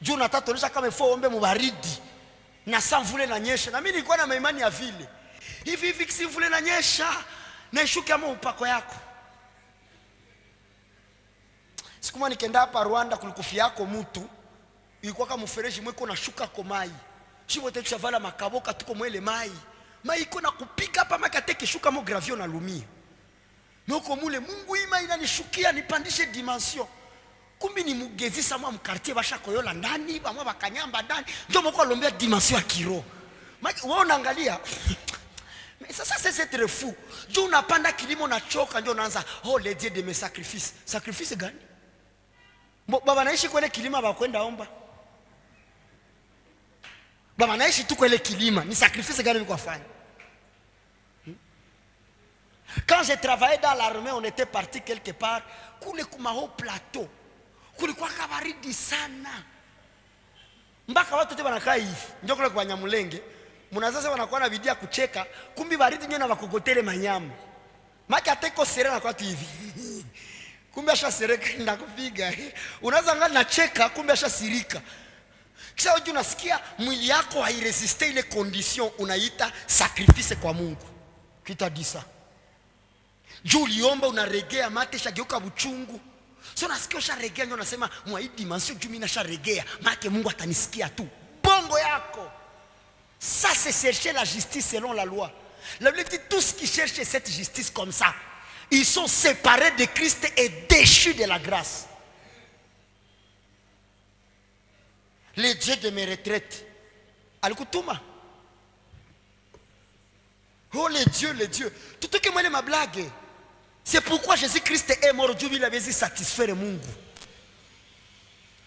[SPEAKER 1] Juu natatonesha kama ifo ombe mubaridi. Na saa mvule na nyesha. Na mimi nilikuwa na imani ya vile. Hivi kisi mvule na nyesha na ishuke ama upako yako. Siku moja nikaenda hapa Rwanda kulikufia yako mtu. Ilikuwa kama mfereji mweko na shuka kwa mai. Shibo tetu chavala makaboka tuko mwele mai. Mai iko na kupiga hapa makateke shuka mo gravio na lumia. Mweko mule Mungu ima inanishukia nipandishe dimension. Kumbi ni mugezisa mwa mkartie basha koyola ndani, bamwa bakanyamba ndani. Ndio mweko alombea dimension ya kiro. Wewe unaangalia mais ça c'est très fou. Juu unapanda kilimo na choka ndio unaanza oh les dieux de mes sacrifices. Sacrifice gani? Baba naishi kwenye kilima bakwenda omba. Baba naishi tu kwenye kilima, ni sacrifice gani niko afanya? Quand j'ai travaillé dans l'armée, on était parti quelque part, kule kuma haut plateau. Kulikuwa kabaridi sana. Mpaka watu wote wanakaa hivi. Ndio kule kwa Nyamulenge. Munazaza wanakuwa na bidii ya kucheka, kumbi baridi nyo na wakokotele manyama. Maki ateko serena kwa tu hivi. Kumbi asha sereka ndakupiga. Unaanza ngani na cheka, kumbi asha sirika. Kisha wewe unasikia mwili yako hairesiste ile condition unaita sacrifice kwa Mungu. Kita disa. Juu uliomba unaregea mate shageuka buchungu. So unasikia usharegea nyo unasema mwaidi manso juu mimi nasharegea, maana Mungu atanisikia tu. Bongo yako. Ça c'est chercher la justice selon la loi. La Bible dit tout ce qui cherche cette justice comme ça, Ils sont séparés de Christ et déchus de la grâce. Les dieux de mes retraites. Alikutuma. Oh les dieux. Tout ce que moi ma blague. C'est pourquoi Jésus-Christ est mort. Dieu il avait dit satisfaire Mungu.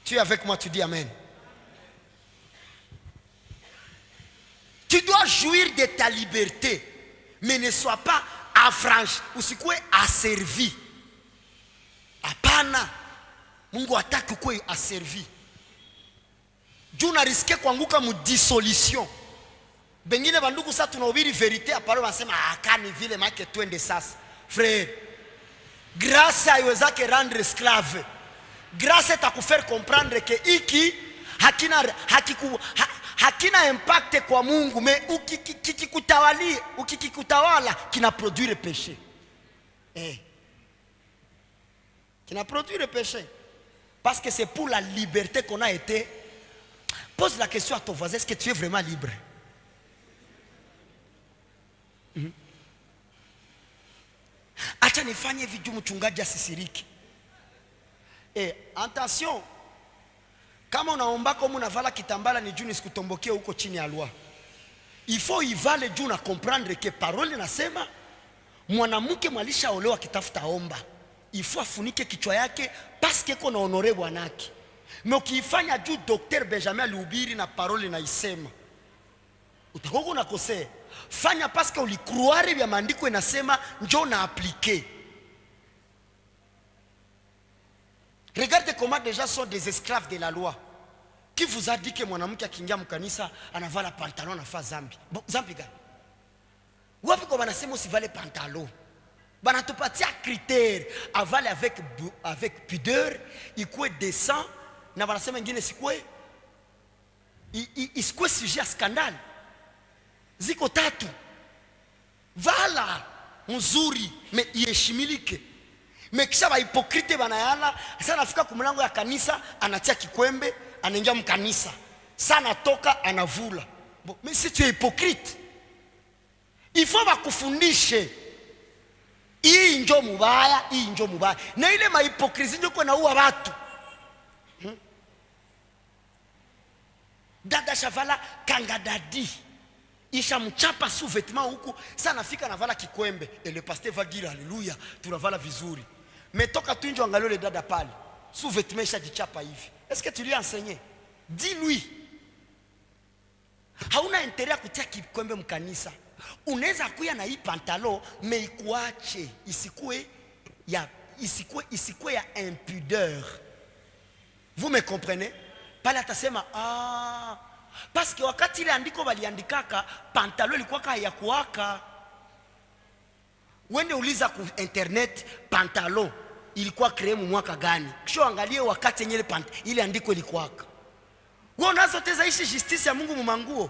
[SPEAKER 1] Tu es avec moi, tu dis Amen. Tu dois jouir de ta liberté, mais ne sois pas affranchi, usikue asservi. Hapana. Mungu hataki ukue asservi. Dieu na risqué kuanguka mu dissolution. Bengine banduku sasa tunahubiri verite aparo wanasema akani vile make twende sasa. Frère, grâce haiwezake rendre esclave. Grâce itakufanya comprendre que iki hakina impact kwa Mungu, mais ukikutawala kina produire péché. Kina produire péché. Parce que c'est pour la liberté qu'on a été. Pose la question à ton voisin, est-ce que tu es vraiment libre? Acha nifanye vitu mchungaji asisiriki. Attention. Kama unaomba kama unavala kitambala ni juu nisikutombokie huko chini ya loi. Il faut ivale juu na comprendre que parole inasema mwanamke mwalishaolewa kitafuta omba. Il faut afunike kichwa yake parce que kuna honore bwanake. Mais ukiifanya juu Dr. Benjamin alihubiri na parole inaisema, utakuwa unakosea. Fanya parce que ulikruari vya maandiko inasema njoo na appliquer. Regardez comment déjà sont des esclaves de la loi. Qui vous a dit que mwanamke akiingia mkanisa anavala pantalon na fa zambi? Bon, zambi gani? Wapi kwa banasema usivale pantalon? Banatupatia critère, avale avec pudeur, ikue décent, na banasema ngine sikwe isikwe sujet à scandale. Ziko tatu. Vala mzuri me iheshimilike. Mekisha ba hipokrite banayala, sasa nafika kumlango ya kanisa anatia kikwembe, anaingia mkanisa. Sana toka anavula. Bon, mais si tu es hypocrite, il faut bakufundishe. Hii njo mubaya, hii njo mubaya. Na ile mahipokrisi njo kwa naua watu. Dada shavala kangadadi. Isha mchapa sous vêtement huku, sana nafika navala kikwembe. Et le pasteur va dire alléluia, tunavala vizuri. Mais toka tu njo angalio le dada pale. Sous vêtement isha jichapa hivi. Est-ce que tu lui as enseigné? Dis-lui. Hauna intérêt kutia kikwembe mkanisa. Unaweza kuya na hii pantalon mais ikuache isikue ya impudeur. Vous me comprenez? Pale atasema parce que wakati ile andiko baliandikaka pantalon ilikuwa ya kuwaka. Wende uliza ku internet pantalon ilikuwa créé mwaka gani? Kisha angalie wakati yenyewe ile andiko ilikuwaka. Wewe unazo teza ishi justice ya Mungu mumanguo.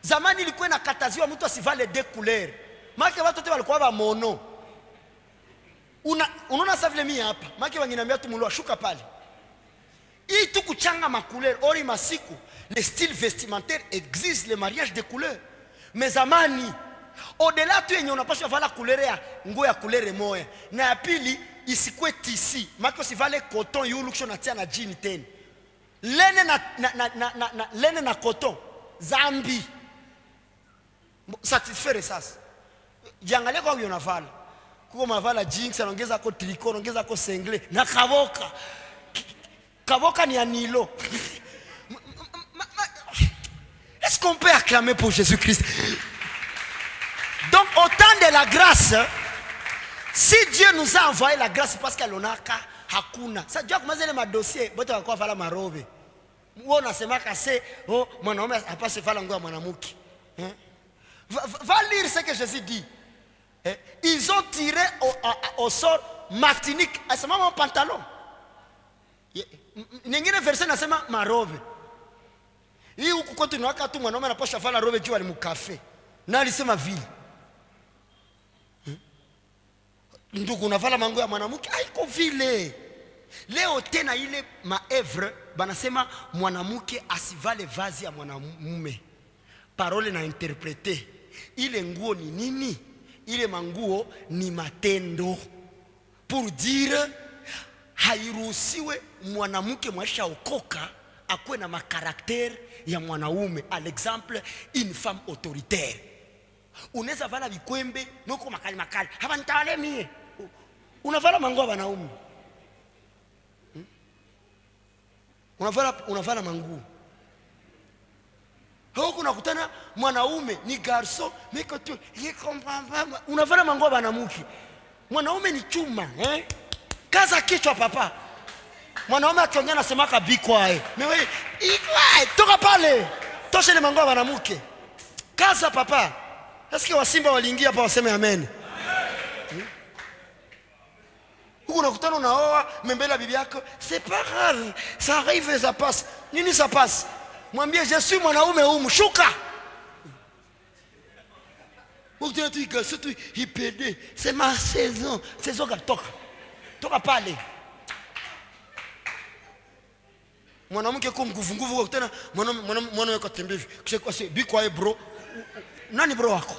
[SPEAKER 1] Zamani ilikuwa inakataziwa mtu asivale deux couleurs. Maana watu wote walikuwa ba mono. Unaona sasa vile mimi hapa. Maana wangeniambia tu mulwa shuka pale. Hii tu kuchanga ma couleurs ori masiku. Le style vestimentaire exige le mariage de couleurs. Mais zamani au-delà tu yenye unapaswa vala couleur ya nguo ya couleur moja. Na ya pili isikwe tisi. Maana usivale coton yulu kisha unatia na jean tena. Lene na coton zambi. Satisfaire sasa. Jiangalie kwa unavala. Kuko mavala jeans anaongeza kwa tricot, anaongeza kwa sengle na kaboka. Kaboka ni anilo. Est-ce qu'on peut acclamer pour Jésus-Christ? Donc au temps de la grâce, si Dieu nous a envoyé la grâce parce qu'elle en a hakuna. Ça Dieu commence les dossiers, bote wa kwa vala marobe. Wewe unasema kase, mwanaume hapaswi vala nguo ya mwanamke. Va lire ce que Jésus dit. Ils ont tiré au sort Martinique. C'est mon pantalon. Nyingine verset nasema marobe. Hii huku kwetu ni wakati mwanaume anapaswa vala robe juu alimukafe. Na alisema vile. Ndugu unavala manguo ya mwanamke haiko vile. Leo tena ile maevre banasema mwanamke asivale vazi ya mwanamume. Parole na interprete. Ile nguo ni nini? ile manguo ni matendo. Pour dire hairuhusiwe mwanamke mwisha okoka akuwe na makarakter ya mwanaume. À l'exemple, une femme autoritaire. Unaweza vala bikwembe noko makali makali. Haba nitawale mie. Unavala manguo wanaume. Unavala manguo. Huko unakutana mwanaume ni garçon, mais quand tu unavala manguo banamuki. Mwanaume ni chuma, Kaza kichwa papa. Mwanaume akiongea anasema kabikwa Mewe, ikwa, toka pale. Tosha ile manguo banamuke. Kaza papa. Est-ce que Simba waliingia hapa waseme amen? Huko unakutana unaoa mbele ya bibi yako, c'est pas grave, ça arrive, ça passe. Nini ça passe? Mwambie je suis mwanaume humu, shuka. Ukitaka tu ikase tu ipede, c'est ma saison. Saison katoka. Toka pale. Mwanamke kwa nguvu kwa tena mwanaume kwa tembevi. Kisha kwa biko bro. Nani bro wako?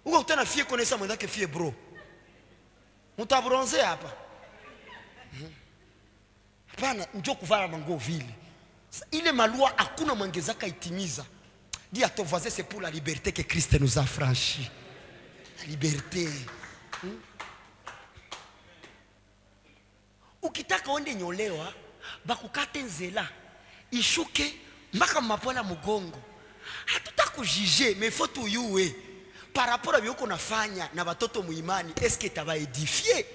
[SPEAKER 1] Uko tena fie konesa mwendake fie bro. Mutabronze hapa. Hapana, njoo kuvala manguo vile. Ile malua hakuna mwongezaka itimiza. Dis à ton voisin, c'est pour la liberté que Christ nous a franchi. La liberté. Ukitaka onde nyolewa, bakukate nzela. Ishuke mpaka mapola mugongo. Hatutakujije, mais faut tu yue. Par rapport à bioko nafanya na batoto muimani, est-ce que taba édifier?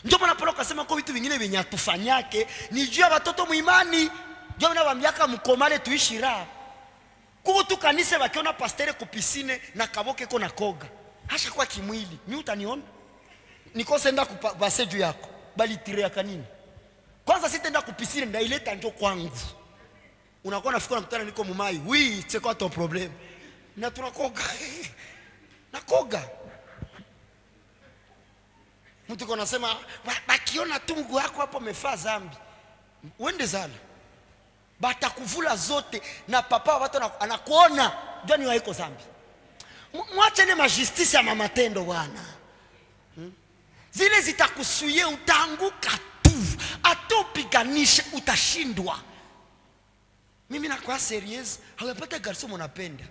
[SPEAKER 1] Ndio maana Paulo akasema kwa vitu vingine vyenye atufanyake ni juu ya batoto muimani. Ndio maana bambiaka mkomale tuishi raha. Kuko tu kanisa bakiona pastere kupisine na kaboke ko na koga. Hasha kwa kimwili. Mimi utaniona? Niko senda kubase juu yako. Bali tirea kanini? Kwanza sitaenda kupisine ndio ileta njo kwangu. Unakuwa nafikiri mtana niko mumai. Oui, c'est quoi ton problème? Na tunakoga. Nakoga. Mtu kona sema bakiona tu mguu wako hapo umefaa zambi. Uende zala. Batakuvula zote na papa watu anakuona ndani waiko zambi. Mwache ne majustice ya mamatendo bwana. Zile zitakusuye utaanguka tu. Atopiganisha utashindwa. Mimi nakuwa sérieuse, hawapata garçon mnapenda.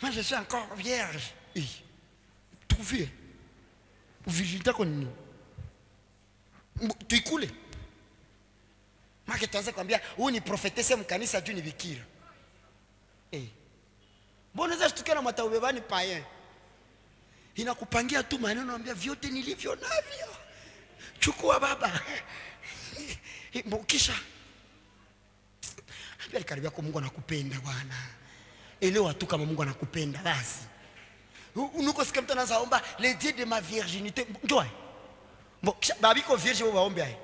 [SPEAKER 1] Moi je suis encore vierge. Trouver. Virginité koni. Tuikule. Maki tuanze kwambia huyu ni prophetesse mkanisa juu ni bikira. Mbona unaweza shtukia na mataubebani paye? Inakupangia tu maneno anambia vyote nilivyo navyo. Chukua baba. Kisha ambia karibia kwa Mungu anakupenda bwana. Elewa tu kama Mungu anakupenda basi. Unuko sikia mtu anaanza omba le Dieu de ma virginité. Njoo. Bon, babiko vierge wao waombe hai.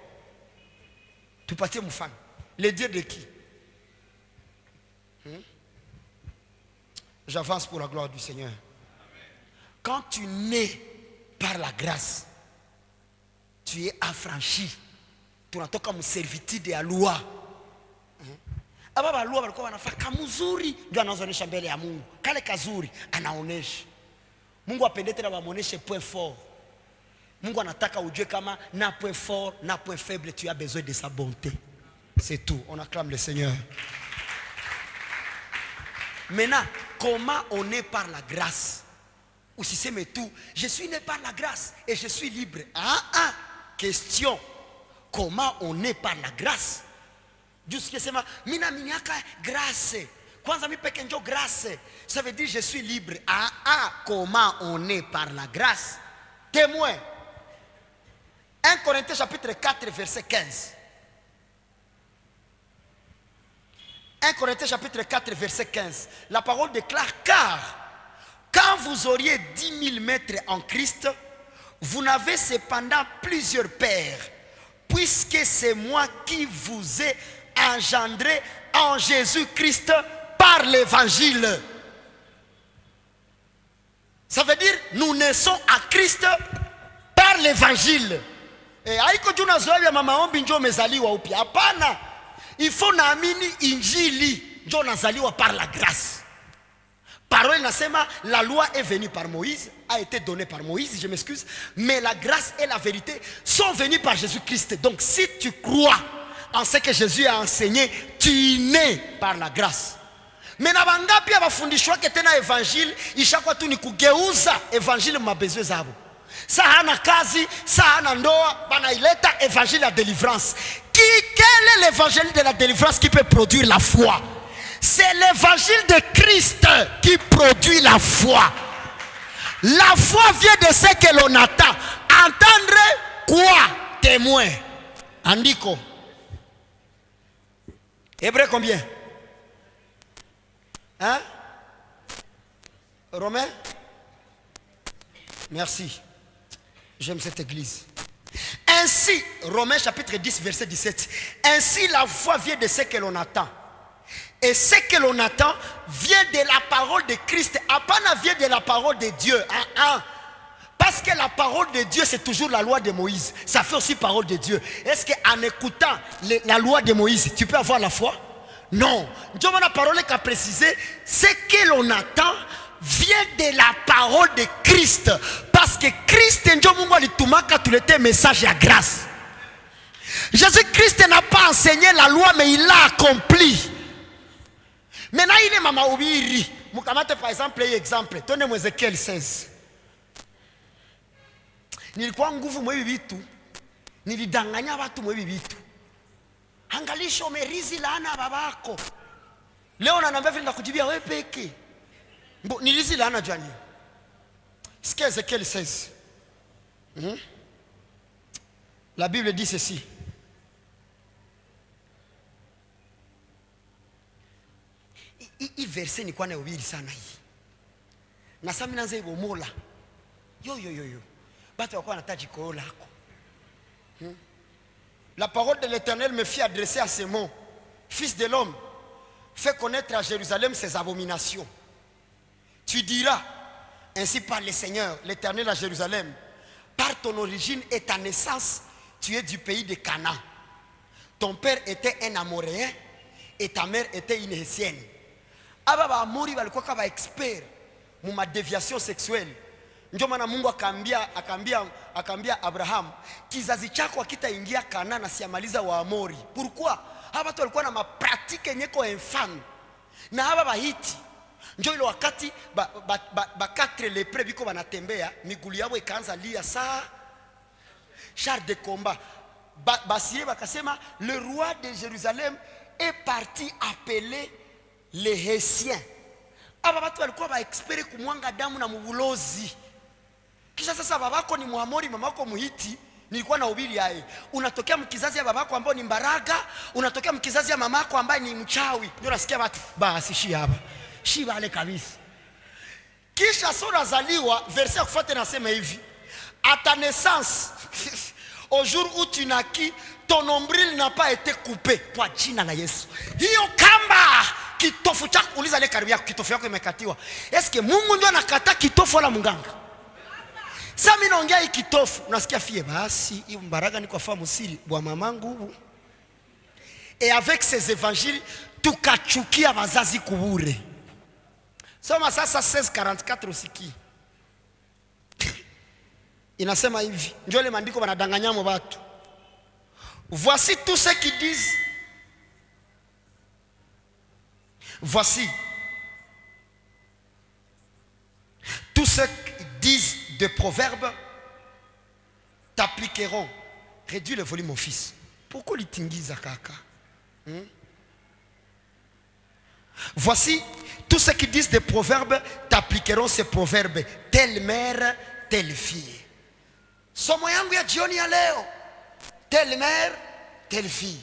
[SPEAKER 1] Tupatie mfano. Le Dieu de qui? J'avance pour la gloire du Seigneur. Quand tu nais par la grâce, tu es affranchi. Tunatoka mservitude ya loi. Ababa loi walikuwa wanafaka mzuri ndio anaonesha mbele ya Mungu. Kale kazuri anaonesha. Mungu apendete na wamoneshe point fort. Mungu anataka ujue kama na point fort, na point faible, tu as besoin de sa bonté. C'est tout. On acclame le Seigneur. Maintenant, comment on est par la grâce? Ou si c'est mais tout, je suis né par la grâce et je suis libre. Question. Comment on est par la grâce? Jusqu'à ce moment, mina miniaka grâce. Kwanza mi peke njo grâce. Ça veut dire je suis libre. Comment on est par la grâce? Témoin. 1 Corinthiens chapitre 4 verset 15. 1 Corinthiens chapitre 4 verset 15. La parole déclare car quand vous auriez 10 000 maîtres en Christ, vous n'avez cependant plusieurs pères, puisque c'est moi qui vous ai engendré en Jésus-Christ par l'évangile. Ça veut dire nous naissons à Christ par l'évangile. Et haiko juna zoe ya mama ombi njo mezaliwa upya. Hapana. Il faut naamini injili njo nazaliwa par la grâce. parole nasema la loi est venue par Moïse, a été donnée par Moïse, je m'excuse, mais la grâce et la vérité sont venues par Jésus-Christ. Donc si tu crois en ce que Jésus a enseigné, tu es né par la grâce. Mais na bangapi abafundishwa tena évangile ishakuwa tu ni kugeuza évangile mabezwe zabo. Sa hana kazi, sa hana ndoa, banaileta évangile de délivrance. Quel est l'évangile de la délivrance qui peut produire la foi? C'est l'évangile de Christ qui produit la foi. La foi vient de ce que l'on attend. Entendre quoi? Témoin. Andiko. Hébreu combien? Hein? Romain? Merci. J'aime cette église. Ainsi, Romains chapitre 10, verset 17. Ainsi la foi vient de ce que l'on attend. Et ce que l'on attend vient de la parole de Christ. Apana vient de la parole de Dieu. Parce que la parole de Dieu, c'est toujours la loi de Moïse. Ça fait aussi parole de Dieu. Est-ce qu'en écoutant la loi de Moïse, tu peux avoir la foi? Non. Dieu m'a parole qu'a précisé. Ce que l'on attend vient de la parole de Christ. Parce que Christ est un message à grâce. Jésus-Christ n'a pas enseigné la loi, mais il l'a accompli. Maintenant, il est Mama Obiri. Mukamate par exemple, exemple. Tenez-moi Ézéchiel 16. Nilikuwa nguvu mwe bibitu. Nilidanganya watu mwe bibitu. Angalisha umerizi laana babako. Leo nanambia vile nakujibia wewe peke. Nilizi laana jani. Sikia Ézéchiel 16. La Bible dit ceci. Hii verse ni kwa na ubiri sana hii. Na sasa mimi naanza ibomola. Yo. Batu wako wanataji koyo lako. La parole de l'Éternel me fit adresser à ces mots. Fils de l'homme, fais connaître à Jérusalem ses abominations. Tu diras, ainsi parle le Seigneur, l'Éternel à Jérusalem, par ton origine et ta naissance, tu es du pays de Canaan. Ton père était un Amoréen et ta mère était une Hétienne. Aba Amori walikuwa kama expert mu déviation sexuelle. Ndio maana Mungu akaambia Abraham, kizazi chako hakitaingia Kanana na siamaliza wa Amori. Pourquoi? Hapa watu walikuwa na mapratike nyeko infâme. Na hapa bahiti ndio ile wakati quatre lepre biko banatembea, migulu yao ikaanza lia saa char de combat. Basiye bakasema le roi de Jérusalem est parti appeler les Hétiens. Hapa watu walikuwa ba expert kumwanga damu na mubulozi. Kisha sasa babako ni Muamori, mamako Muhiti, nilikuwa na ubiri yae. Unatokea mkizazi ya babako ambao ni Mbaraga, unatokea mkizazi ya mamako ambaye ni mchawi. Ndio nasikia watu basi shi hapa. Shi wale kabisa. Kisha sura zaliwa, verset kufuata nasema hivi. À ta naissance, au jour où tu naquis, ton nombril n'a pas été coupé. Kwa jina la Yesu. Hiyo kamba kitofu chako uliza le karibia kitofu yako imekatiwa. Eske Mungu ndio anakata kitofu wala munganga? Sasa mimi naongea hii kitofu, unasikia fie basi, hii Mbaraga ni kwa famu siri bwa mamangu. Et avec ces évangiles, tukachukia wazazi kubure. Soma sasa 16:44 usiki. Inasema hivi, njoo ile maandiko wanadanganyamo watu. Voici tous ceux qui disent. Voici tous ceux qui disent de proverbes t'appliqueront. Réduis le volume, mon fils. Pourquoi l'itingiza kaka? Voici tous ceux qui disent des proverbes t'appliqueront ces proverbes. Telle mère, telle fille. Somo yangu ya jioni ya leo. Telle mère, telle fille.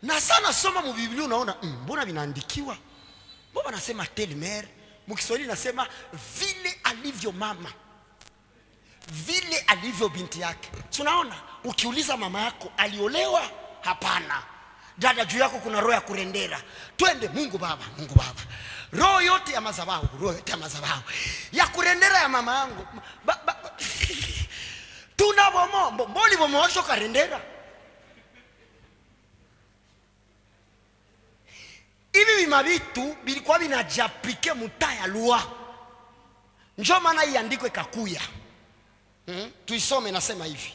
[SPEAKER 1] Na sana soma mu Biblia unaona mbona vinaandikiwa? Mbona nasema telle mère? Mkiswahili nasema vile alivyo mama, vile alivyo binti yake. Tunaona ukiuliza mama yako aliolewa? Hapana. Dada juu yako kuna roho ya kurendera. Twende Mungu Baba, Mungu Baba. Roho yote ya madhabahu, roho yote ya madhabahu ya kurendera ya mama yangu. Tunabomo, mboli bomoosho karendera. Hivi mabitu bilikuwa binajiaplike muta ya loi. Njo maana hii andiko ikakuya. Tuisome nasema hivi.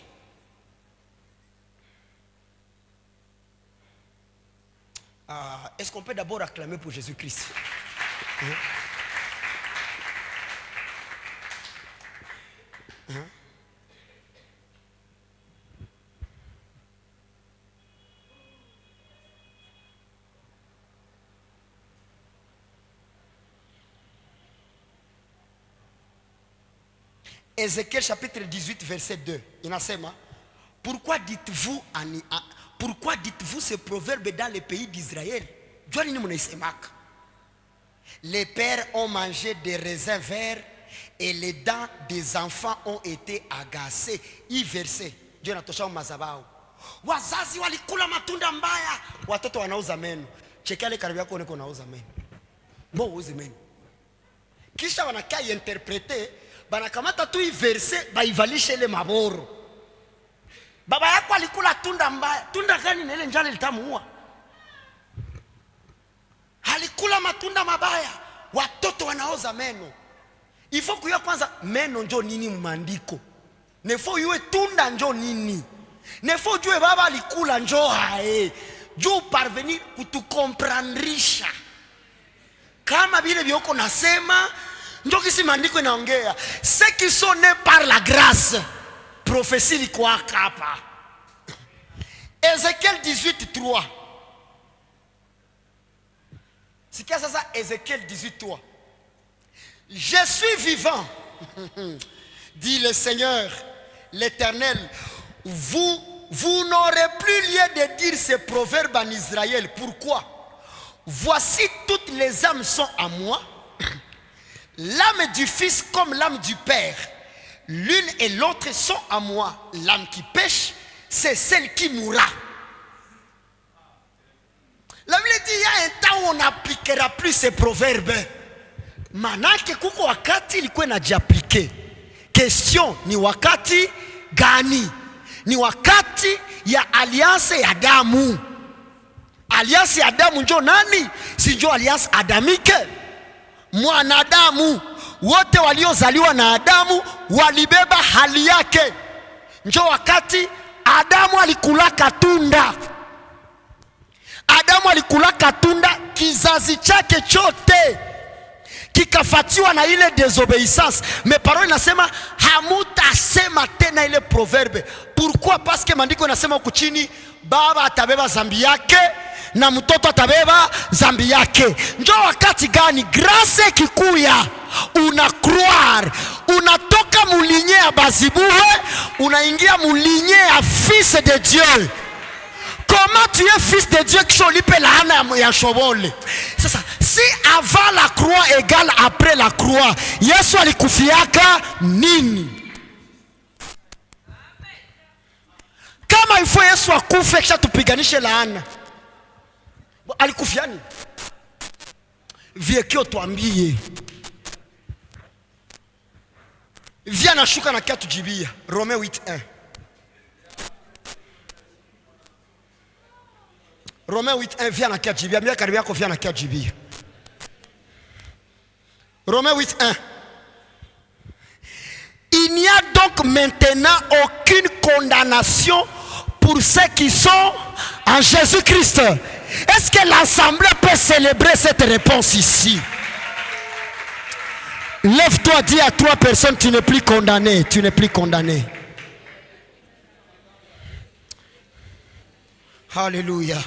[SPEAKER 1] Est-ce qu'on peut d'abord acclamer pour Jésus-Christ? Ézéchiel chapitre 18 verset 2. Inasema, pourquoi dites-vous ce proverbe dans les pays d'Israël? Les pères ont mangé des raisins verts et les dents des enfants ont été agacées. Hii verset ndio inatosha mazabao. Wazazi walikula matunda mbaya, watoto wanauza meno. Chekale karibu yako uone unauza meno. Bo uze meno. Kisha wanakaa interprete, banakamata tu hii verset baivalishe ile maboro. Baba yako alikula tunda mbaya. Tunda gani na ile njale litamuua? Alikula matunda mabaya, watoto wanaoza meno. Ifo kujua kwanza meno njo nini mwandiko. Nefo yue tunda njo nini. Nefo jue baba alikula njo hae. Juu parvenir kutukomprandrisha. Kama vile vioko nasema, njo kisi maandiko inaongea. Ce qui sont nés par la grâce. Prophétie likuwa hapa. Ézéchiel 18:3. Sikia sasa Ézéchiel 18:3. Je suis vivant, dit le Seigneur, l'Éternel. Vous n'aurez plus lieu de dire ce proverbe en Israël. Pourquoi? Voici toutes les âmes sont à moi. L'âme du Fils comme l'âme du Père. L'une et l'autre sont à moi. L'âme qui pêche, c'est celle qui mourra. La Bible dit, il y a un temps où on n'appliquera plus ces proverbes. Manake kuko wakati ilikuwa inajiaplike. Question ni wakati gani? Ni wakati ya alliance ya damu. Alliance ya damu njo nani? Si njo alliance adamike. Mwanadamu wote waliozaliwa na Adamu walibeba hali yake. Njo wakati Adamu alikulaka tunda. Adamu alikulaka tunda, kizazi chake chote kikafatiwa na ile désobéissance. Mais parole inasema hamutasema tena ile proverbe. Pourquoi? Parce que mandiko inasema huku chini, baba atabeba zambi yake na mtoto atabeba zambi yake. Njo wakati gani grâce kikuya una croire, unatoka mulinye ya bazibuhe unaingia mulinye ya fils de Dieu. Comment tu es fils de Dieu qui cholipe la hana ya shobole? Sasa si avant la croix égale après la croix, Yesu alikufiaka nini? Kama ifo Yesu akufe kisha tupiganishe laana, alikufia nini? Viekio tuambie. Via na shuka na kia tujibia. Romains 8:1. Romains 8:1 via na kia jibia. Mia karibia ko via na kia jibia. Romains 8:1. Il n'y a donc maintenant aucune condamnation pour ceux qui sont en Jésus-Christ. Est-ce que l'assemblée peut célébrer cette réponse ici? Lève-toi, dis à 3 personnes, tu n'es plus condamné, tu n'es plus condamné. Alléluia.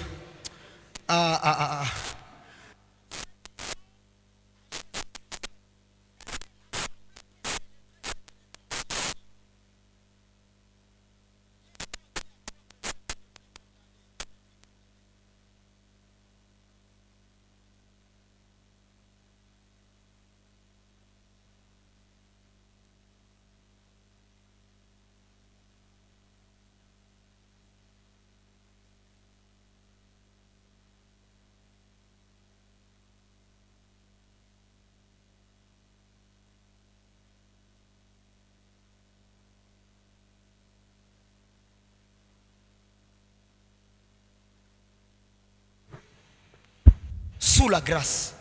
[SPEAKER 1] sous la grâce.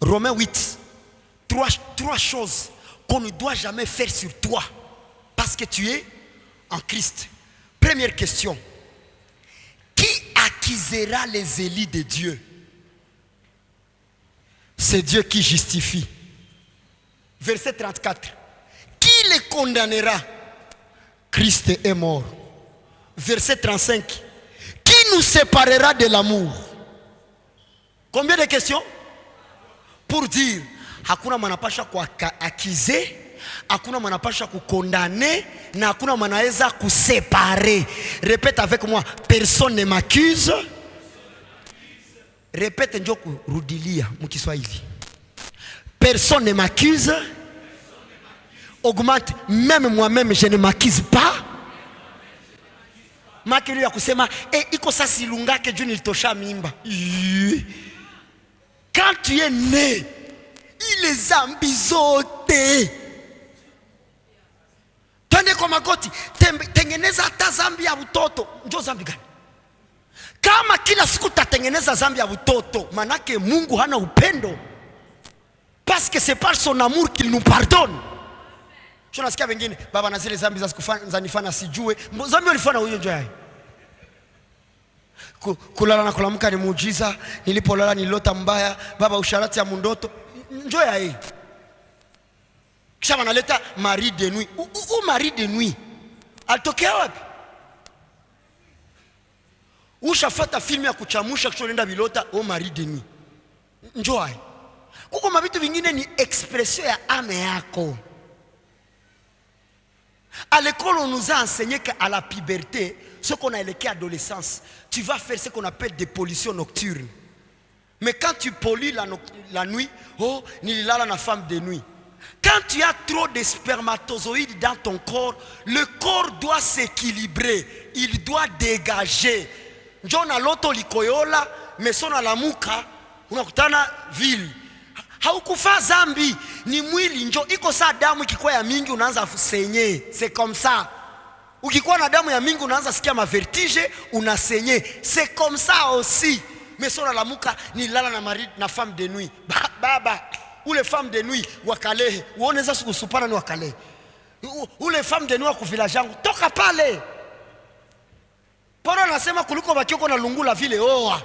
[SPEAKER 1] Romains 8. Trois choses qu'on ne doit jamais faire sur toi parce que tu es en Christ. Première question. Qui accusera les élus de Dieu? C'est Dieu qui justifie. Verset 34. Qui les condamnera? Christ est mort. Verset 35. Qui nous séparera de l'amour? Combien de questions? Pour dire, hakuna manapasha kuakize, hakuna manapasha kukondane, na hakuna manaweza kuséparer. Répète avec moi, personne ne m'accuse. Répète njo kurudilia mukiswahili. Personne ne m'accuse. Augmente, même moi-même je ne m'accuse pas. Makili ya kusema iko sasa silungake juu nilitosha mimba. Quand tu es né, il est zambi zote. Twende kwa magoti, tengeneza hata zambi ya utoto. Ndio zambi gani? Kama kila siku tatengeneza zambi ya utoto, manake Mungu hana upendo. Parce que c'est par son amour qu'il nous pardonne. Je nasikia wengine, baba na zile zambi za nifana sijue. Zambi ulifanya huyo njoo. Kulala na kulamka ni muujiza. Nilipolala nililota mbaya. Baba usharati ya mundoto. Njoo ya hii. Kisha wanaleta mari de nuit. Mari de nuit. Alitokea wapi? Ushafata filmu ya kuchamusha kisha unaenda bilota mari de nuit. Njoo ya. Kuko mabitu vingine ni expression ya ame yako. À l'école, on nous a enseigné qu'à la puberté, ce qu'on a élevé à l'adolescence, tu vas faire ce qu'on appelle des pollutions nocturnes. Mais quand tu pollues la nuit, nililala na femme de nuit. Quand tu as trop de spermatozoïdes dans ton corps, le corps doit s'équilibrer, il doit dégager. Njona loto likoyola, mais sona la muka, unakutana ville. Haukufa zambi, ni mwili njo iko saa damu ikikuwa ya mingi unaanza kusenye. C'est comme ça. Ukikuwa na damu ya mingi unaanza sikia mavertige, unasenye. C'est comme ça aussi. Mais sona la muka ni lala na mari na femme de nuit. Baba, ou les femmes de nuit wakalehe, uoneza kusupana ni wakalehe. Ou les femmes de nuit wa village yangu, toka pale. Paulo anasema kuliko bakioko na lungula vile oa.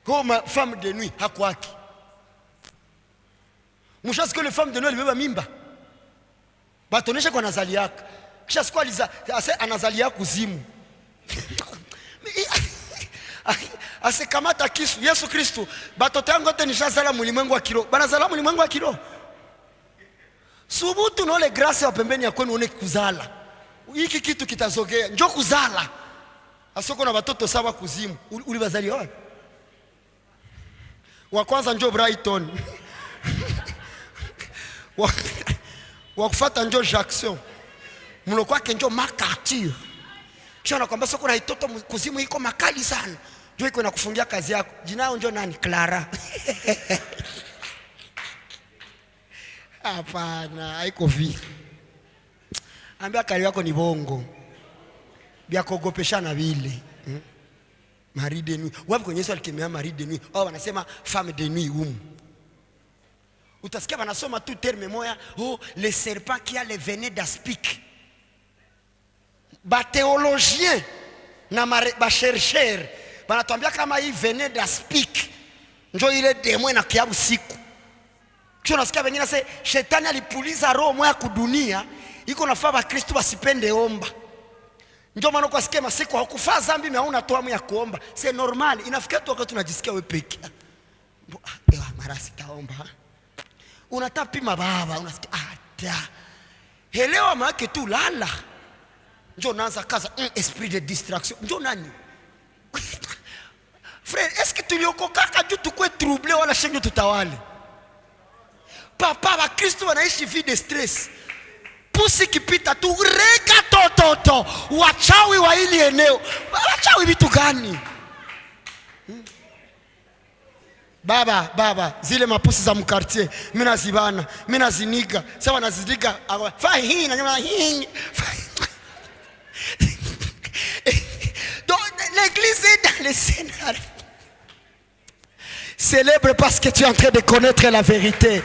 [SPEAKER 1] Comme femme de nuit, hakwaki. Mwisho siku ile femme de nuit alibeba mimba. Batonesha kwa nazali yake. Kisha siku anazalia kuzimu. Ase kamata kisu Yesu Kristo. Batoto yangu wote nishazala mulimwengu wa kiroho. Banazala mulimwengu wa kiroho. Subutu na ole grace wa pembeni ya kwenu one kuzala. Hiki kitu kitazogea. Njoo kuzala. Asoko na batoto sawa kuzimu. Ulibazali wapi? Wa kwanza njoo Brighton. Wa kufuata njoo Jackson. Mloko wake njoo MacArthur. Kisha nakwambia soko na itoto kuzimu iko makali sana. Njoo iko nakufungia kazi yako. Jina yao njoo nani? Clara. Hapana, haiko vi. Ambia kali yako ni bongo. Bia kogopeshana vile. Marie de nuit. Wapi kwenye Yesu alikemea Marie de nuit? Wanasema femme de nuit Utasikia wanasoma tout terme moya, le serpent qui a le venin d'aspic. Ba théologien na ba chercheur banatuambia kama hii venin d'aspic njoo ile demwe na kiabu siku. Kisha nasikia wengine sasa shetani alipuliza roho moya kudunia, iko nafaa ba Kristo basipende omba. Ndio maana kwa sikia masiku hakufaa zambi na hauna toamu ya kuomba. C'est normal. Inafikia tu wakati unajisikia wewe peke. Mara sitaomba. Unatapima baba, unasikia Elewa maana tu lala. Ndio naanza kaza esprit de distraction. Ndio nani? Frère, est-ce que tuliokoka juu tukue troublé wala shenyo tutawale? Papa wa Kristo wanaishi vie de stress. Pusi kipita tu reka tototo. Wachawi wa hili eneo. Wachawi vitu gani? Baba, zile mapusi za mkartie, mimi nazibana, mimi naziniga. Sawa nazidiga, fa hii na nyama hii. Donc l'église est dans le scénario. Célèbre parce que tu es en train de connaître la vérité.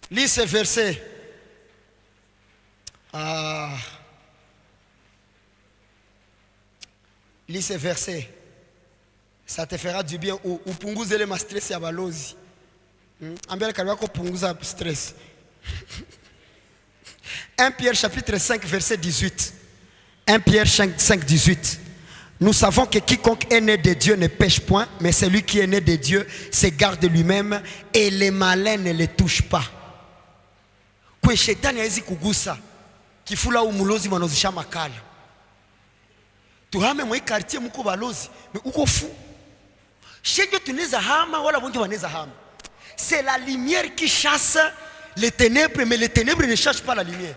[SPEAKER 1] Lis ce verset. Lis ce verset. Ça te fera du bien. Ou punguze le ma stress ya balozi. Ambia kariwa ko punguza stress. 1 Pierre chapitre 5 verset 18. 1 Pierre 5, 18. Nous savons que quiconque est né de Dieu ne pêche point, mais celui qui est né de Dieu se garde lui-même et les malins ne le touchent pas. Kwe shetani hawezi kugusa kifula umulozi manozisha makala. Tuhame mwa quartier muko balozi, mais uko fou. Chenjo tuneza hama wala bonjo waneza hama. C'est la lumière qui chasse les ténèbres, mais les ténèbres ne chassent pas la lumière.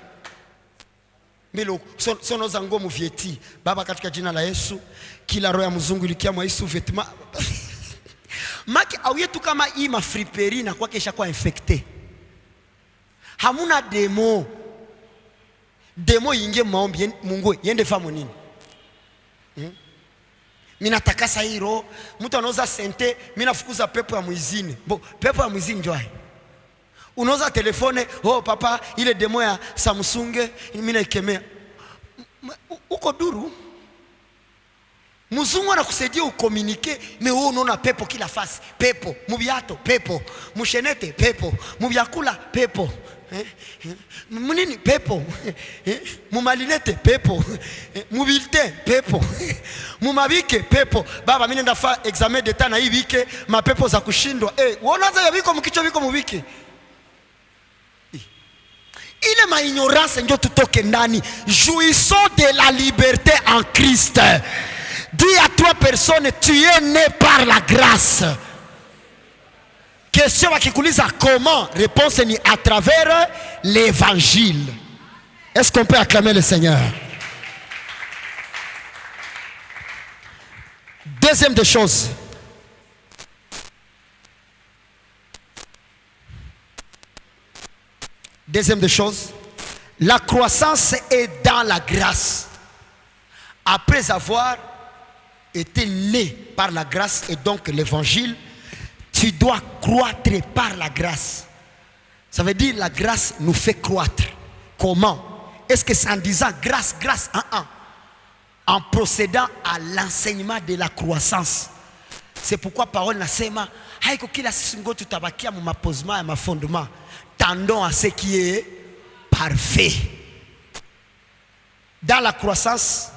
[SPEAKER 1] Milo sono zango muvieti baba katika jina la Yesu kila roho ya mzungu ilikia mwa Yesu vetima maki au yetu kama hii mafriperi na kwa kesha kwa infecté hamuna demo inge maombi Mungu yende famu nini mina takasa hiro mtu anauza sente mina fukuza pepo ya muizini bo pepo ya muizini njoi unauza telefone oh papa ile demo ya Samsung mina ikemea uko duru muzungu anakusaidia ukomunike mais wewe unaona pepo kila fasi pepo mubiato pepo mushenete pepo mubyakula pepo munini pepo mumalinete pepo mubilte pepo mumabike pepo baba mimi nenda fa examen d'etat na hii wiki mapepo za kushindwa unaanza yabiko mkicho biko mubiki ile ma ignorance ndio tutoke ndani. Jouissons de la liberté en Christ. Dis à trois personnes, tu es né par la grâce. Question wakikuliza comment? Réponse ni à travers l'évangile. Est-ce qu'on peut acclamer le Seigneur? Deuxième des choses. Deuxième des choses, la croissance est dans la grâce. Après avoir été né par la grâce et donc l'évangile, tu dois croître par la grâce. Ça veut dire la grâce nous fait croître. Comment? Est-ce que c'est en disant grâce, grâce, en procédant à l'enseignement de la croissance? C'est pourquoi parole nasema haiko kila singo tutabakia mu maposement et ma fondement. Tendons à ce qui est parfait. Dans la croissance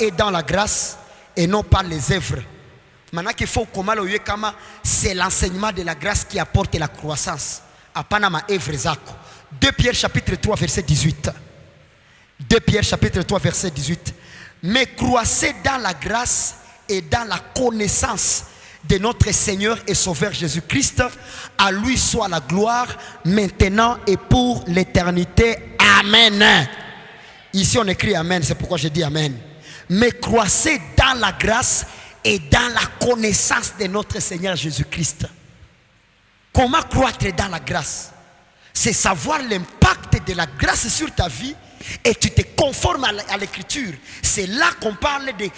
[SPEAKER 1] est dans la grâce et non pas les œuvres. Maintenant qu'il faut comment le kama c'est l'enseignement de la grâce qui apporte la croissance. Apana ma œuvre zako. 2 Pierre chapitre 3 verset 18. 2 Pierre chapitre 3 verset 18. Mais croissez dans la grâce et dans la connaissance de notre Seigneur et Sauveur Jésus-Christ. À lui soit la gloire maintenant et pour l'éternité. Amen. Ici on écrit Amen, c'est pourquoi je dis Amen. Mais croissez dans la grâce et dans la connaissance de notre Seigneur Jésus-Christ. Comment croître dans la grâce? C'est savoir l'impact de la grâce sur ta vie et tu te conformes à l'écriture. C'est là qu'on parle de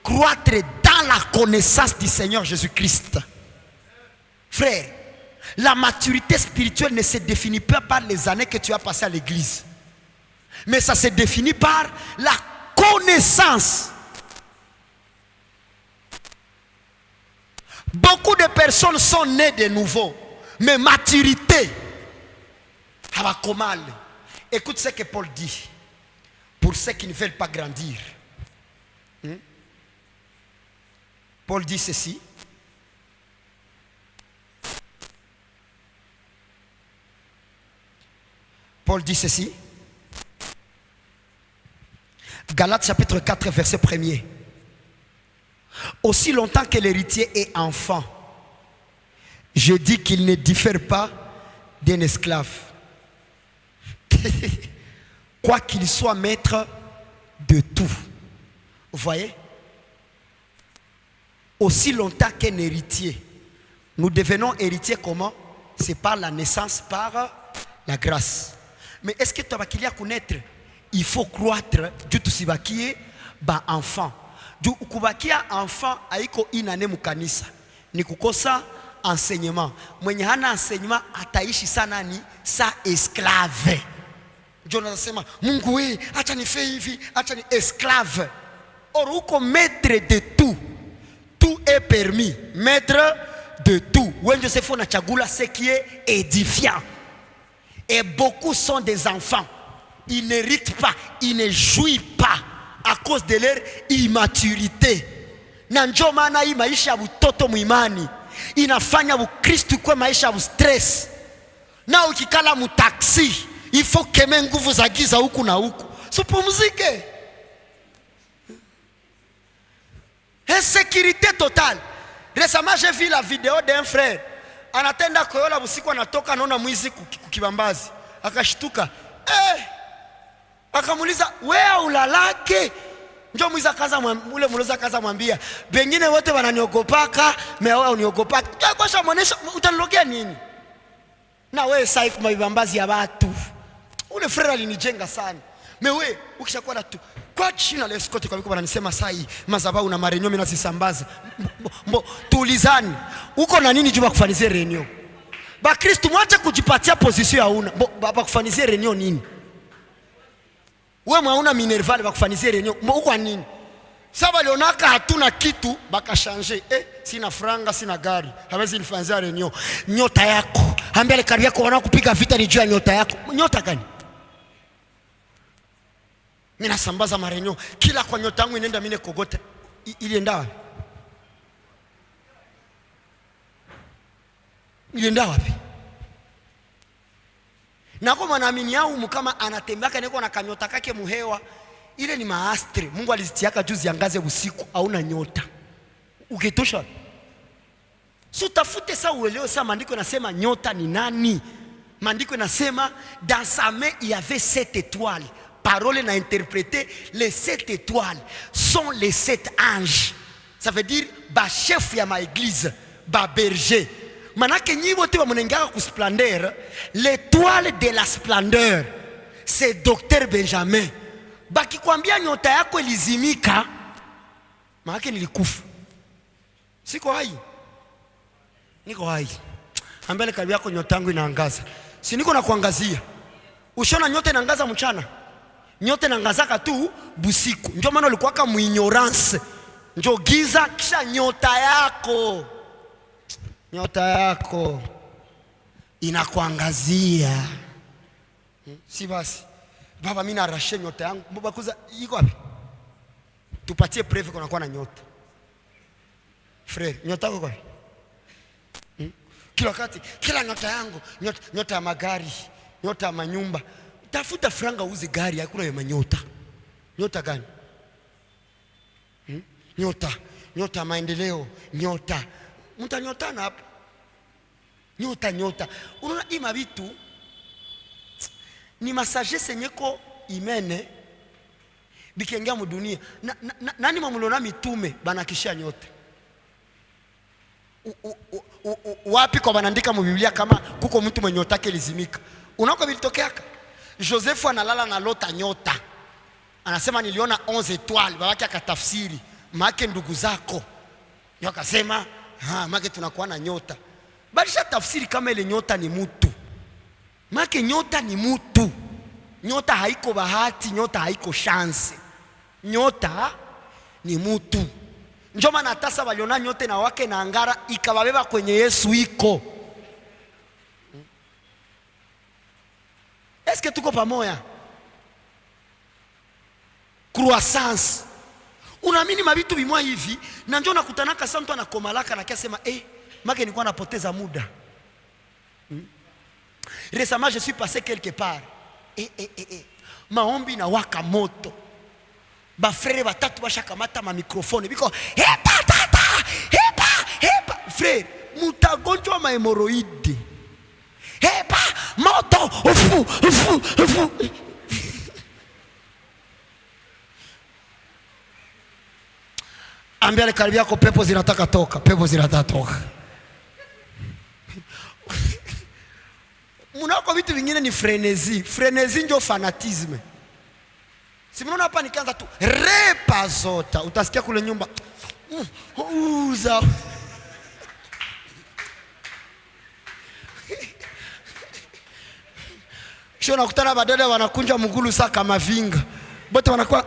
[SPEAKER 1] croître dans la connaissance du Seigneur Jésus-Christ. Frère, la maturité spirituelle ne se définit pas par les années que tu as passées à l'église. Mais ça se définit par la connaissance. Beaucoup de personnes sont nées de nouveau. Mais maturité, écoute ce que Paul dit. Pour ceux qui ne veulent pas grandir. Paul dit ceci. Paul dit ceci. Galates chapitre 4 verset 1er. Aussi longtemps que l'héritier est enfant, je dis qu'il ne diffère pas d'un esclave. Quoi qu'il soit maître de tout. Vous voyez? Aussi longtemps qu'un héritier. Nous devenons héritiers comment? C'est par la naissance, par la grâce. Mais est-ce que tu vas connaître? Il faut croître du tout si va qui est enfant. Du kubakia enfant haiko inane mukanisa. Ni kukosa enseignement. Mwenye hana enseignement ataishi sana ni sa esclave. John anasema Mungu we, acha nife hivi, acha ni esclave. Or uko maître de tout. Tout est permis. Maître de tout. When Joseph na chagula ce qui est édifiant. Et beaucoup sont des enfants. Ils n'héritent pas, ils ne jouissent pas à cause de leur immaturité. Na ndio maana hii maisha ya utoto muimani inafanya Ukristo kwa maisha ya stress. Na ukikala mu taxi, il faut keme nguvu za giza huku na huku. Supumzike. Insécurité totale. Récemment j'ai vu la vidéo d'un frère. Anatenda koyola busiku anatoka anaona mwizi kukibambazi. Akashtuka. Akamuliza, wewe ulalake? Njoo mwizi akaanza ule mlozi akaanza mwambia, "Bengine wote wananiogopaka, wewe uniogopaka." Njoo kosha muonesha utanilogea nini? Na wewe sai kwa mibambazi ya watu. Ule frère alinijenga sana. Wewe ukishakuwa tu kwa china la escort kwa biko wananisema sai mazabau na marenyo mimi nasisambaza. Tuulizani, uko na nini juu kufanyizia renyo? Ba Kristo mwache kujipatia position ya una. Ba kufanyizia renyo nini? Wewe mwauna minerval ba kufanyizia renyo. Uko nini? Sasa walionaka hatuna kitu bakashange. Sina franga, sina gari. Hawezi nifanyizia renyo. Nyota yako. Ambia ile kari yako wanakupiga vita ni juu ya nyota yako. Nyota gani? Mimi nasambaza marenyo. Kila kwa nyota yangu inaenda mimi kogote. Ilienda wapi? Na kwa manaamini yao kama anatembea niko na kanyota kake muhewa, ile ni maastre. Mungu alizitiaka juzi angaze usiku au na nyota. Ukitosha. So tafute sa uelewe sa maandiko yanasema nyota ni nani? Maandiko yanasema dans sa main il y avait 7 étoiles. Parole n'a interprété les 7 étoiles sont les 7 anges. Ça veut dire ba chef ya ma église, ba berger. Manake nyi wote wa mnengaka ku splendeur, l'étoile de la splendeur c'est Dr Benjamin. Bakikwambia nyota yako ilizimika, manake nilikufa. Siko hai. Niko hai. Ambele karibu yako nyota yangu inaangaza. Si niko na kuangazia. Ushona nyota inaangaza mchana. Nyota inaangazaka tu busiku. Ndio maana ulikuwa kama muignorance. Ndio giza kisha nyota yako. Nyota yako inakuangazia. Si basi. Baba mimi narashe nyota yangu. Baba kuza iko wapi? Tupatie preuve kuna kuwa na nyota. Frère, nyota yako wapi? Kila wakati, kila nyota yangu, nyota ya magari, nyota ya manyumba. Tafuta franga uze gari, hakuna ya manyota. Nyota gani? Nyota ya maendeleo, nyota. Mtanyotana hapo. Nyota. Unaona hii mabitu ni masagesse nyeko imene bikiingia mu dunia. Nani mamulona mitume banakishia nyota? Wapi kwa wanaandika mu Biblia kama kuko mtu mwenye nyota yake ilizimika? Unako bilitokeaka? Joseph analala na lota nyota. Anasema niliona 11 étoiles, babake akatafsiri, make ndugu zako. Ndio akasema, make tunakuwa na nyota. Balisha tafsiri kama ile nyota ni mtu. Make nyota ni mtu. Nyota haiko bahati, nyota haiko chance. Nyota ni mtu. Ndio maana atasa waliona nyote na wake na angara ikawabeba kwenye Yesu iko. Est-ce que tuko pamoja? Croissance. Unaamini mabitu bimwa hivi na njoo nakutanaka sasa mtu anakomalaka na kiasema make nilikuwa napoteza muda. Récemment je suis passé quelque part. Maombi na waka moto. Ba frère batatu bashakamata ma microphone biko hepa frère mutagonjwa ma hemorrhoide. Hepa moto ufu. Ambia karibu yako pepo zinataka toka, pepo zinataka toka. Munako vitu vingine ni frenesi. Frenesi ndio fanatisme. Si mnaona hapa nikianza tu repa zota, utasikia kule nyumba uza. Kisha nakutana badada wanakunja mgulu saa kama vinga. Bote wanakuwa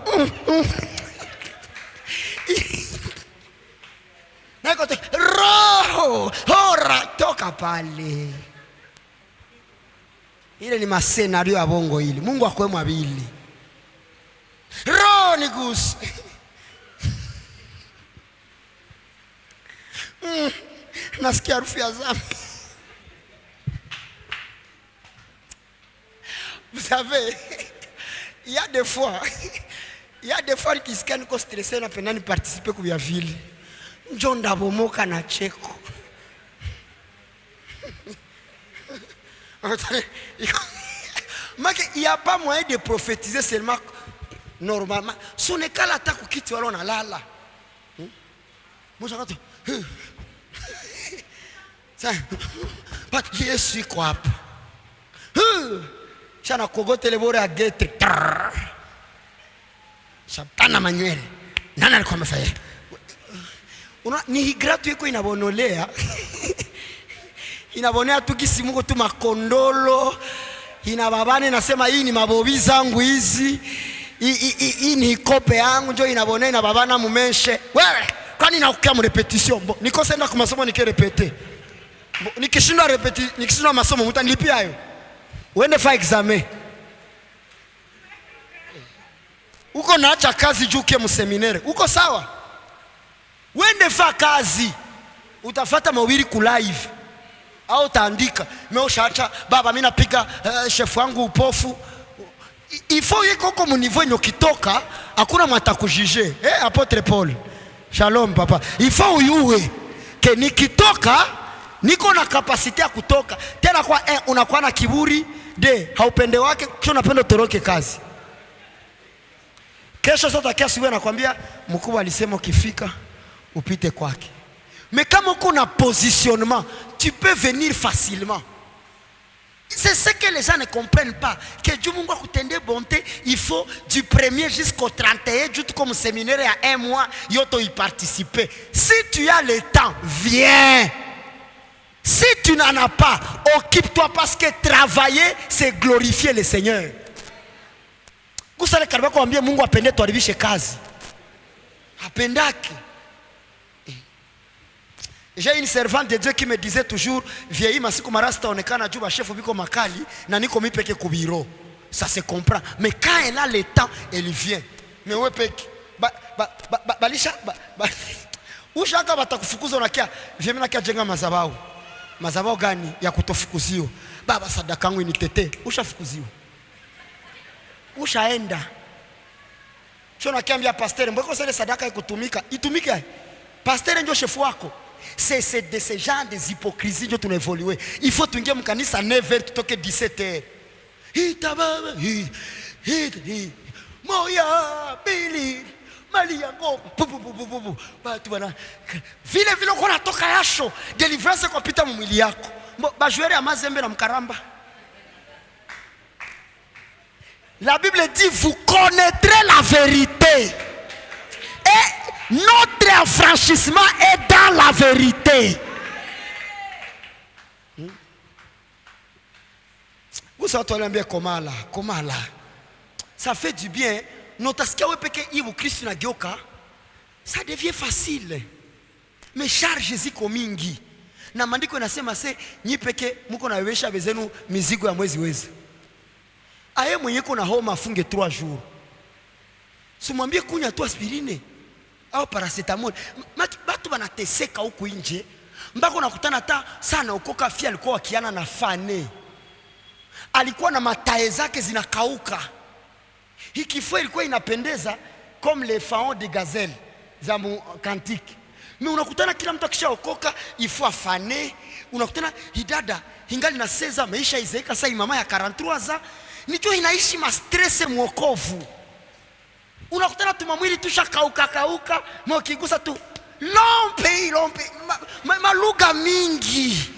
[SPEAKER 1] Nakote roho hora toka pale. Ile ni masenario ya bongo ile. Mungu akwe mwabili. Roho nigusi. Nasikia harufu ya zambi. Vous savez, il y a des fois qui se canent qu'on stressé na pena ni participer ku ya ville. Njonda bomoka na cheko. Mais il n'y a pas moyen de prophétiser seulement normalement. Son école attaque ou qui tu vas là là. Moi j'entends. Ça, pas je suis quoi. Chana kogote le bora gete. Shatana Manuel. Nani alikuwa amefanya? Ni gratu yako inabonolea. Inabonea tu kisimuko tu makondolo. Inababane nasema hii ni mabobi zangu hizi. Hii ni kope yangu ndio inabonea inababana mumeshe. Wewe kwani nakukia mu repetition? Niko senda kwa masomo nikirepete. Nikishindwa masomo mtanilipia hayo. Uende fa examen. Uko naacha kazi juu kie mseminere. Uko sawa? Uende fa kazi. Utafata mawili ku live. Au utaandika. Mimi ushaacha baba mimi napiga chef wangu upofu. Ifo yeko kwa niveau nyo kitoka hakuna mata kujije. Apotre Paul. Shalom papa. Ifo uyue ke nikitoka niko na kapasiti ya kutoka. Tena kwa unakuwa na kiburi de haupende wake kisha unapenda utoroke kazi. Kesho sasa kiasi wewe nakwambia mkubwa alisema ukifika upite kwake. Mais comme on a positionnement, tu peux venir facilement. C'est ce que les gens ne comprennent pas. Que Dieu m'a donné bonté, il faut du 1er jusqu'au 31, juste comme séminaire à 1 mois, il faut y participer. Si tu as le temps, viens. Si tu n'en as pas, occupe-toi parce que travailler, c'est glorifier le Seigneur. Vous savez quand combien Mungu apende tuaribishe kazi. Apendaki. J'ai une servante de Dieu qui me disait toujours vieilli masiku marasta onekana juba chef biko makali na niko mipeke ku bureau. Ça se comprend. Mais quand elle a le temps, elle vient. Mais wewe peke balisha ushaka batakufukuza unakia vipi nakia jenga mazabao. Mazabao gani ya kutofukuziwa? Baba sadaka yangu initete. Ushafukuziwa. Ushaenda. Chona kiambia pasteur, mbona sasa sadaka ikutumika? Itumike. Pasteur ndio chef wako. C'est de ces gens des hypocrisies que tu évolué. Il faut tuingie mkanisa 9h tutoke 17h. Itababa moya bili mali yango batu bana vile vile uko natoka yasho deliverance kupita mwili yako bajwere ya mazembe na mkaramba. La Bible dit vous connaîtrez la vérité et notre affranchissement est dans la vérité. Vous savez bien comment là. Ça fait du bien. Notaskia wepeke ibu Kristo na geuka. Ça devient facile. Mais charge ziko mingi. Na maandiko yanasema nyi peke mko nawewesha bezenu mizigo ya mwezi. Aye mwenye kuna homa afunge 3 jours. Simwambie kunya tu aspirine au paracetamol. Batu banateseka huku nje. Mbako nakutana ta sana ukoka fia alikuwa wakiana na fane. Alikuwa na matae zake zinakauka. Hii kifua ilikuwa inapendeza comme les faons de gazelle za kantique. Mais unakutana kila mtu akishaokoka ifo afane. Unakutana hidada hingali na 16 maisha izeeka sasa mama ya 43 za nicho inaishi ma stress mwokovu. Unakutana tumamwili tushakauka mokigusa tu lompe malugha mingi.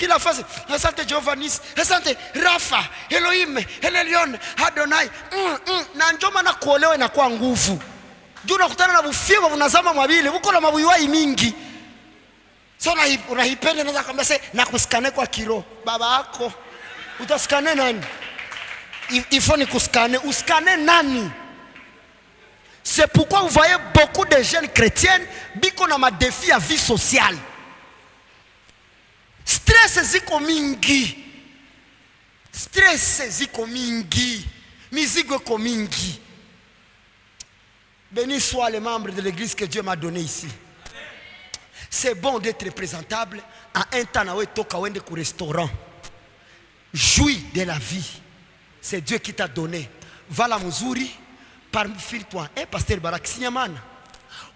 [SPEAKER 1] Kila fasi, asante Jehova Nisi, asante Rafa, Elohim, Elelion, Adonai. Na njoo maana kuolewa inakuwa nguvu. Juu unakutana na bufiwa unazama mwabili, uko na mabuiwai mingi. So unahipenda naweza kwambia sasa nakusikane kwa kilo. Baba yako utasikane nani? Ifo ni kusikane, usikane nani? C'est pourquoi vous voyez beaucoup de jeunes chrétiens biko na ma défi à vie sociale. Stress ziko mingi. Stress ziko mingi. Mizigo iko mingi. Béni soient les membres de l'église que Dieu m'a donné ici. C'est bon d'être présentable. À un temps, nawe toka wende ku restaurant. Jouis de la vie. C'est Dieu qui t'a donné. Va la mzuri, parfile-toi. Pasteur Barak sinyamana.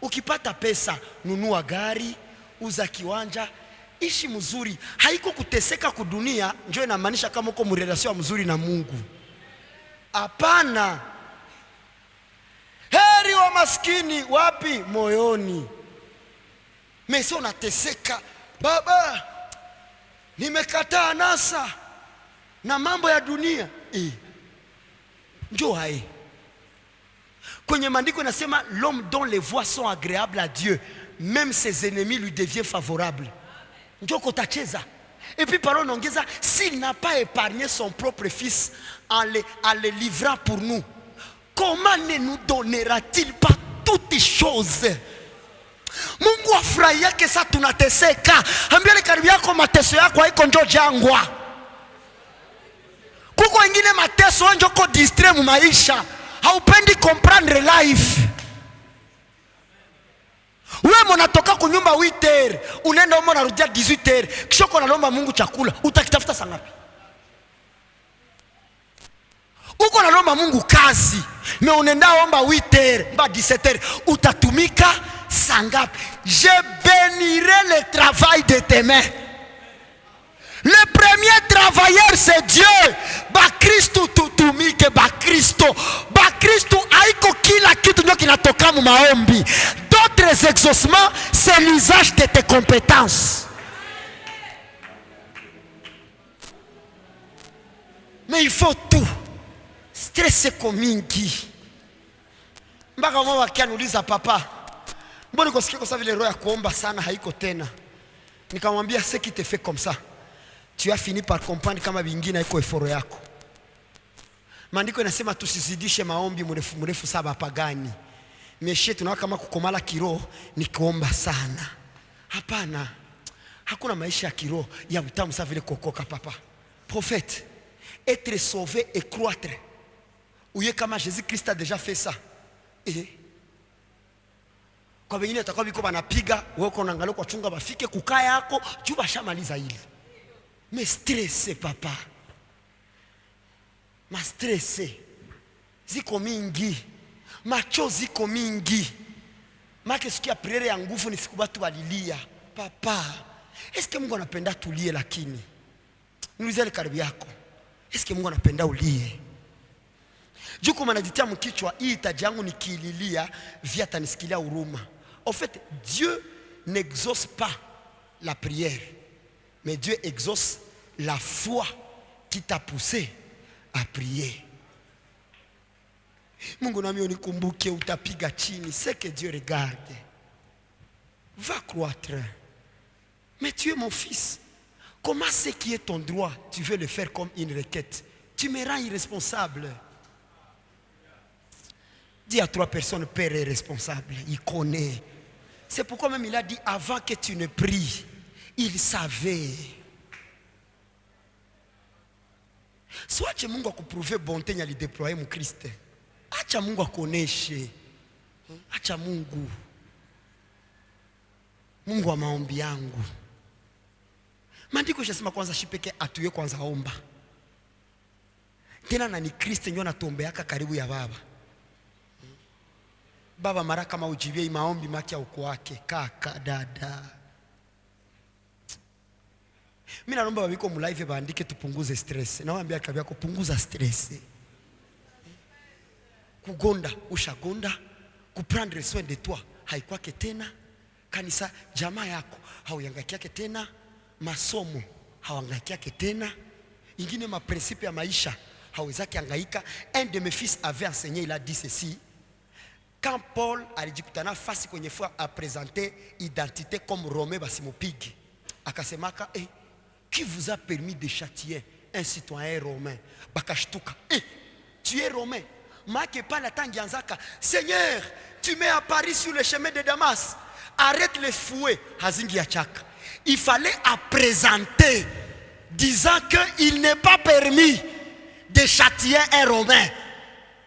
[SPEAKER 1] Ukipata pesa, nunua gari, uza kiwanja, ishi mzuri. Haiko kuteseka kudunia, njoo inamaanisha kama uko mrelasyon mzuri na Mungu. Hapana. Heri wa maskini wapi? Moyoni. Mesi unateseka, baba nimekataa anasa na mambo ya dunia. Njoo hai. Kwenye maandiko inasema l'homme dont les voies sont agréables à Dieu, même ses ennemis lui deviennent favorables. Njoo kotacheza. Et puis parole ongeza, s'il n'a pas épargné son propre fils en le livrant pour nous, comment ne nous donnera-t-il pas toutes choses? Mungu afurahia kesa tunateseka. Ambia karibu yako mateso yako haiko njo jangwa. Kuko wengine mateso njo ko distrait mu maisha. Haupendi comprendre life. Wewe mnatoka kunyumba 8h, unaenda umo narudia 18h. Kisha uko nalomba Mungu chakula, utakitafuta saa ngapi? Uko nalomba Mungu kazi, me unaenda omba 8h, mba 17h, utatumika saa ngapi? Je bénirai le travail de tes mains. Le premier travailleur c'est Dieu. Ba Kristo tutumike ba Kristo. Ba Kristo haiko kila kitu ndio kinatoka mu maombi. D'autres exaucements c'est l'usage de tes compétences. Mais il faut tout. Stress komingi. Mbaka mwa wakianuliza papa, mbona kusikia kwa sababu ile roho ya kuomba sana haiko tena? Nikamwambia ce qui te fait comme ça, tu as fini par comprendre kama vingine haiko eforo yako. Maandiko yanasema tusizidishe maombi mrefu saba pagani. Meshe tunaona kama kukomala kiroho ni kuomba sana. Hapana. Hakuna maisha ya kiroho ya utamu sawa vile kokoka papa. Prophète, être sauvé et croître. Uye kama Jésus-Christ a déjà fait ça. Kwa wengine atakuwa biko banapiga, wewe uko unaangalia kwa chunga bafike kukaa yako, juba shamaliza hili. Mais stress papa. Ma stress ziko mingi. Machozi ziko mingi. Make sikia priere ya nguvu ni siku batu walilia. Papa, eske Mungu anapenda tulie lakini? Niulize karibu yako. Eske Mungu anapenda ulie? Juko manajitia mkichwa hii taji yangu nikililia via tanisikilia huruma. En fait, Dieu n'exauce pas la prière, mais Dieu exauce la foi qui t'a poussé à prier. Mungu nami unikumbuke utapiga chini, c'est que Dieu regarde. Va croître. Mais tu es mon fils. Comment ce qui est ton droit, tu veux le faire comme une requête? Tu me rends irresponsable. Dis à 3 personnes, Père est responsable, il connaît. C'est pourquoi même il a dit, avant que tu ne pries, il savait. Soit que Mungu akuprouve bonté nya li déployer mu Christ. Acha Mungu akuoneshe. Acha Mungu. Mungu wa maombi yangu. Maandiko yasema kwanza shipeke atuye kwanza omba. Tena na ni Kristo ndio anatuombeaka karibu ya Baba. Baba mara kama ujibie maombi maki uko wake kaka dada. Mimi naomba wabiko mu live baandike tupunguze stress. Nawaambia kabia kupunguza stress. Kugonda ushagonda, kuprendre soin de toi haikwake tena, kanisa jamaa yako hauyangakiake tena, masomo hawangaikiake tena. Ingine maprincipe ya maisha hawezaki hangaika. Un de mes fils avait enseigné, il a dit ceci. Quand Paul alijikutana fasi kwenye fois a présenté identité comme Romain basimupigi, akasemaka qui vous a permis de châtier un citoyen romain? Bakashtuka, tu es romain. Maki pala tangi anzaka, Seigneur, tu m'es apparu sur le chemin de Damas. Arrête les fouets. Hazingi ya chaka. Il fallait à présenter, disant qu'il n'est pas permis de châtier un romain.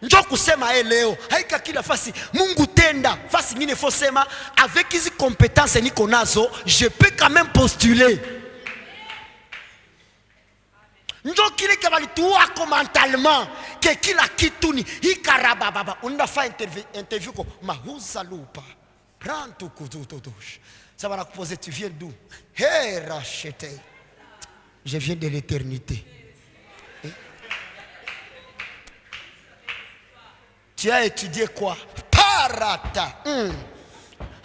[SPEAKER 1] Njo kusema leo haika kila fasi Mungu tenda fasi ngine fosema avec hizi compétences niko nazo je peux quand même postuler. Njo kile kama tuwako mentalement ke kila kitu ni hikaraba baba unafa interview ko mahuza lupa rantu kututotosh ça va la poser. Tu viens d'où? Hey racheté, je viens de l'éternité. Tu as étudié quoi? Parata.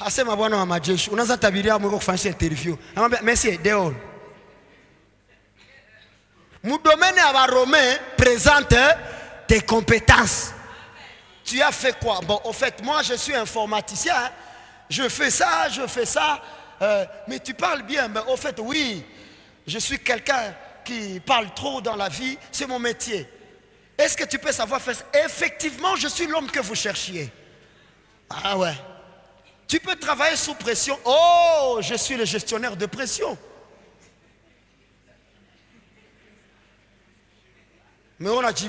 [SPEAKER 1] Asema bwana wa majeshi. Unaanza tabiria mwiko kufanya interview. Anamwambia merci dehors. Mu domaine ya Romain présente tes compétences. Tu as fait quoi? Bon, au fait, moi je suis informaticien. Hein. Je fais ça. Mais tu parles bien. Mais au fait, oui, je suis quelqu'un qui parle trop dans la vie. C'est mon métier. Est-ce que tu peux savoir faire ça? Effectivement, je suis l'homme que vous cherchiez. Ah ouais. Tu peux travailler sous pression. Oh, je suis le gestionnaire de pression. Mais on a dit,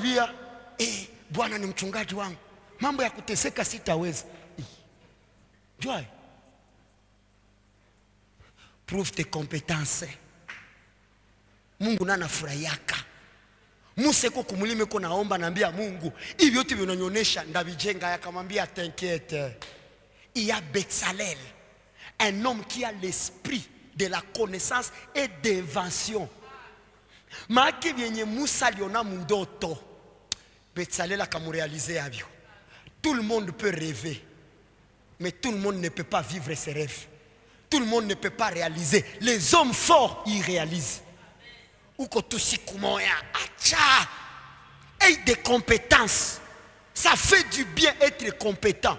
[SPEAKER 1] bwana ni mchungaji wangu. Mambo ya kuteseka sitaweza. Joy. Prouve tes compétences. Mungu nana furayaka. Museko kumulime ko naomba naambia Mungu hivi yote vinanyonyesha ndavijenga. Akamwambia t'inquiète, il y a Bezalel, un homme qui a l'esprit de la connaissance et d'invention. Maaki vyenye Musa aliona mundoto Bezalel akamurealize avyo. Tout le monde peut rêver, mais tout le monde ne peut pas vivre ses rêves. Tout le monde ne peut pas réaliser. Les hommes forts y réalisent. Uko tusiku moya acha et des compétences, ça fait du bien être compétent.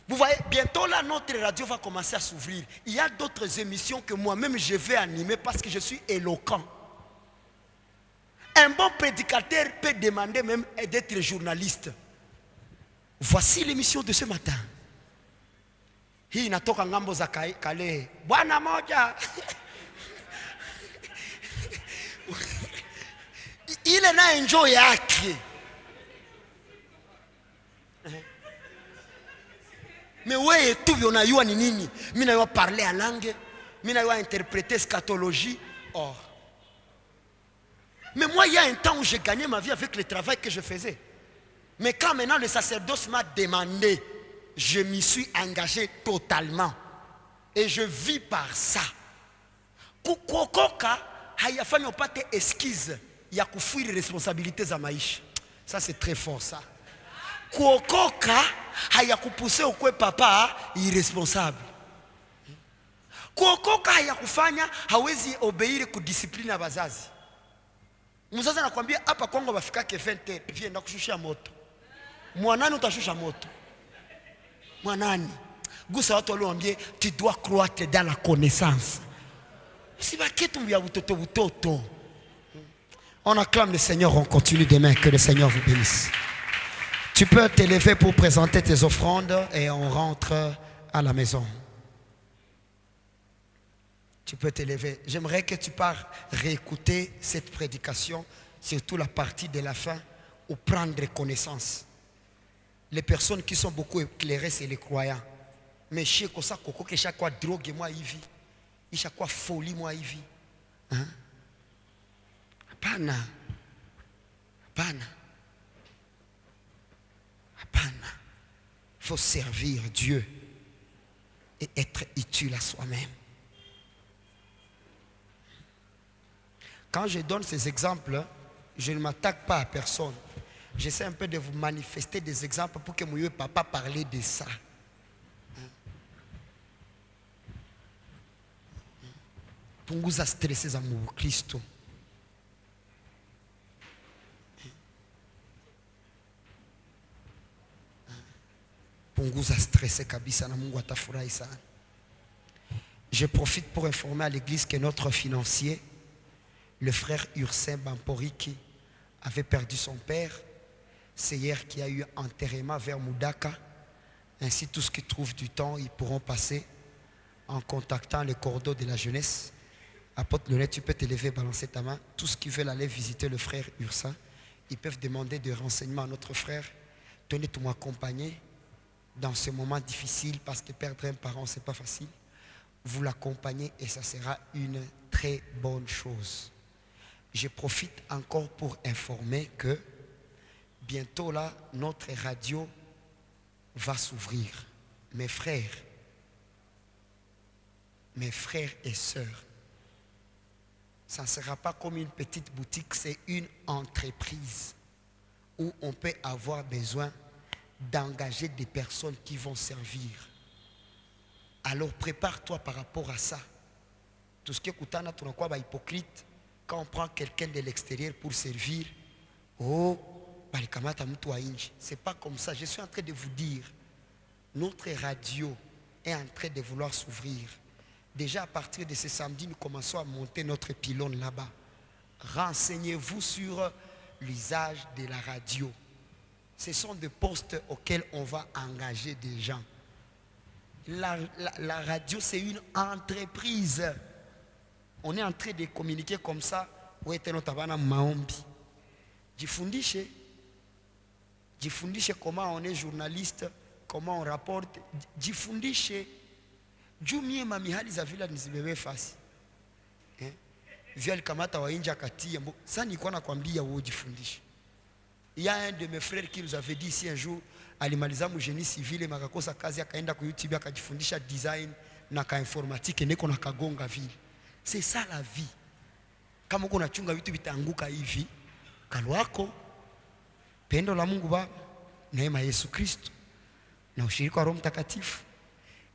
[SPEAKER 1] Vous voyez, bientôt là notre radio va commencer à s'ouvrir. Il y a d'autres émissions que moi-même je vais animer parce que je suis éloquent. Un bon prédicateur peut demander même d'être journaliste. Voici l'émission de ce matin. Hii inatoka ngambo za kale. Bwana moja. Ile na enjoy yake. Mais ouais, tout unayua ni nini? Mimi nayo parler en langue, mimi nayo interpréter scatologie. Oh. Mais moi il y a un temps où j'ai gagné ma vie avec le travail que je faisais. Mais quand maintenant le sacerdoce m'a demandé, je m'y suis engagé totalement et je vis par ça. Kukokoka hayafanya upate esquive ya kufuiri responsabilité za maisha. Ça c'est très fort ça. Kuokoka hayakupuse ukwe papa irresponsable. Kuokoka hayakufanya hawezi obeire kudiscipline ya bazazi. Mzazi anakuambia hapa Kongo bafikake 20 vienda kushusha moto. Mwanani utashusha moto? Mwanani? Gusa watu walioambie tu dois croître dans la connaissance. Si baketu ya butoto butoto. On acclame le Seigneur, on continue demain, que le Seigneur vous bénisse. Tu peux t'élever pour présenter tes offrandes et on rentre à la maison. Tu peux t'élever. J'aimerais que tu partes réécouter cette prédication, surtout la partie de la fin, ou prendre connaissance. Les personnes qui sont beaucoup éclairées, c'est les croyants. Mais chez Kosa Koko, que chaque fois drogue moi y vit, chaque fois folie moi y vit. Hein? Hapana. Hapana. Hapana. Il faut servir Dieu et être utile à soi-même. Quand je donne ces exemples, je ne m'attaque pas à personne. J'essaie un peu de vous manifester des exemples pour que mon papa parle de ça. punguza stress za Mkristo. Punguza stress kabisa na Mungu atafurahi sana. Je profite pour informer à l'église que notre financier, le frère Ursin Bamporiki, avait perdu son père. C'est hier qu'il y a eu enterrement vers Moudaka. Ainsi, tous ceux qui trouvent du temps, ils pourront passer en contactant le cordeau de la jeunesse. Apôtre Lenet, tu peux te lever, balancer ta main. Tous ceux qui veulent aller visiter le frère Ursin, ils peuvent demander des renseignements à notre frère. Tenez tout m'accompagner dans ce moment difficile, parce que perdre un parent, ce n'est pas facile. Vous l'accompagnez et ça sera une très bonne chose. Je profite encore pour informer que bientôt là, notre radio va s'ouvrir. Mes frères et sœurs, ça ne sera pas comme une petite boutique, c'est une entreprise où on peut avoir besoin d'engager des personnes qui vont servir. Alors prépare-toi par rapport à ça. Tout ce qui est koutana, tu n'as quoi hypocrite quand on prend quelqu'un de l'extérieur pour servir. Oh, c'est pas comme ça. Je suis en train de vous dire, notre radio est en train de vouloir s'ouvrir. Déjà à partir de ce samedi, nous commençons à monter notre pylône là-bas. Renseignez-vous sur l'usage de la radio. Ce sont des postes auxquels on va engager des gens. La radio, c'est une entreprise. On est en train de communiquer comme ça. Jifundishe comment on est journaliste, comment on rapporte. Jifundishe. Jumie mamihali za vila nizibebe fasi. Vya likamata wa inja katia. Sa nikuwa nakwambia wewe jifundishe. Il y a un de mes frères qui nous avait dit ici un jour, alimaliza mu génie civil makakosa kazi akaenda ku YouTube akajifundisha design na ka informatique neko na kagonga vile. C'est ça la vie. Kama uko unachunga vitu vitaanguka hivi, kalwako pendo la Mungu Baba, neema Yesu Kristo na ushirika wa Roho Mtakatifu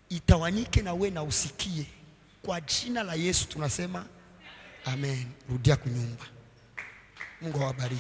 [SPEAKER 1] itawanyike na we na usikie. Kwa jina la Yesu tunasema amen. Rudia kunyumba. Mungu awabariki.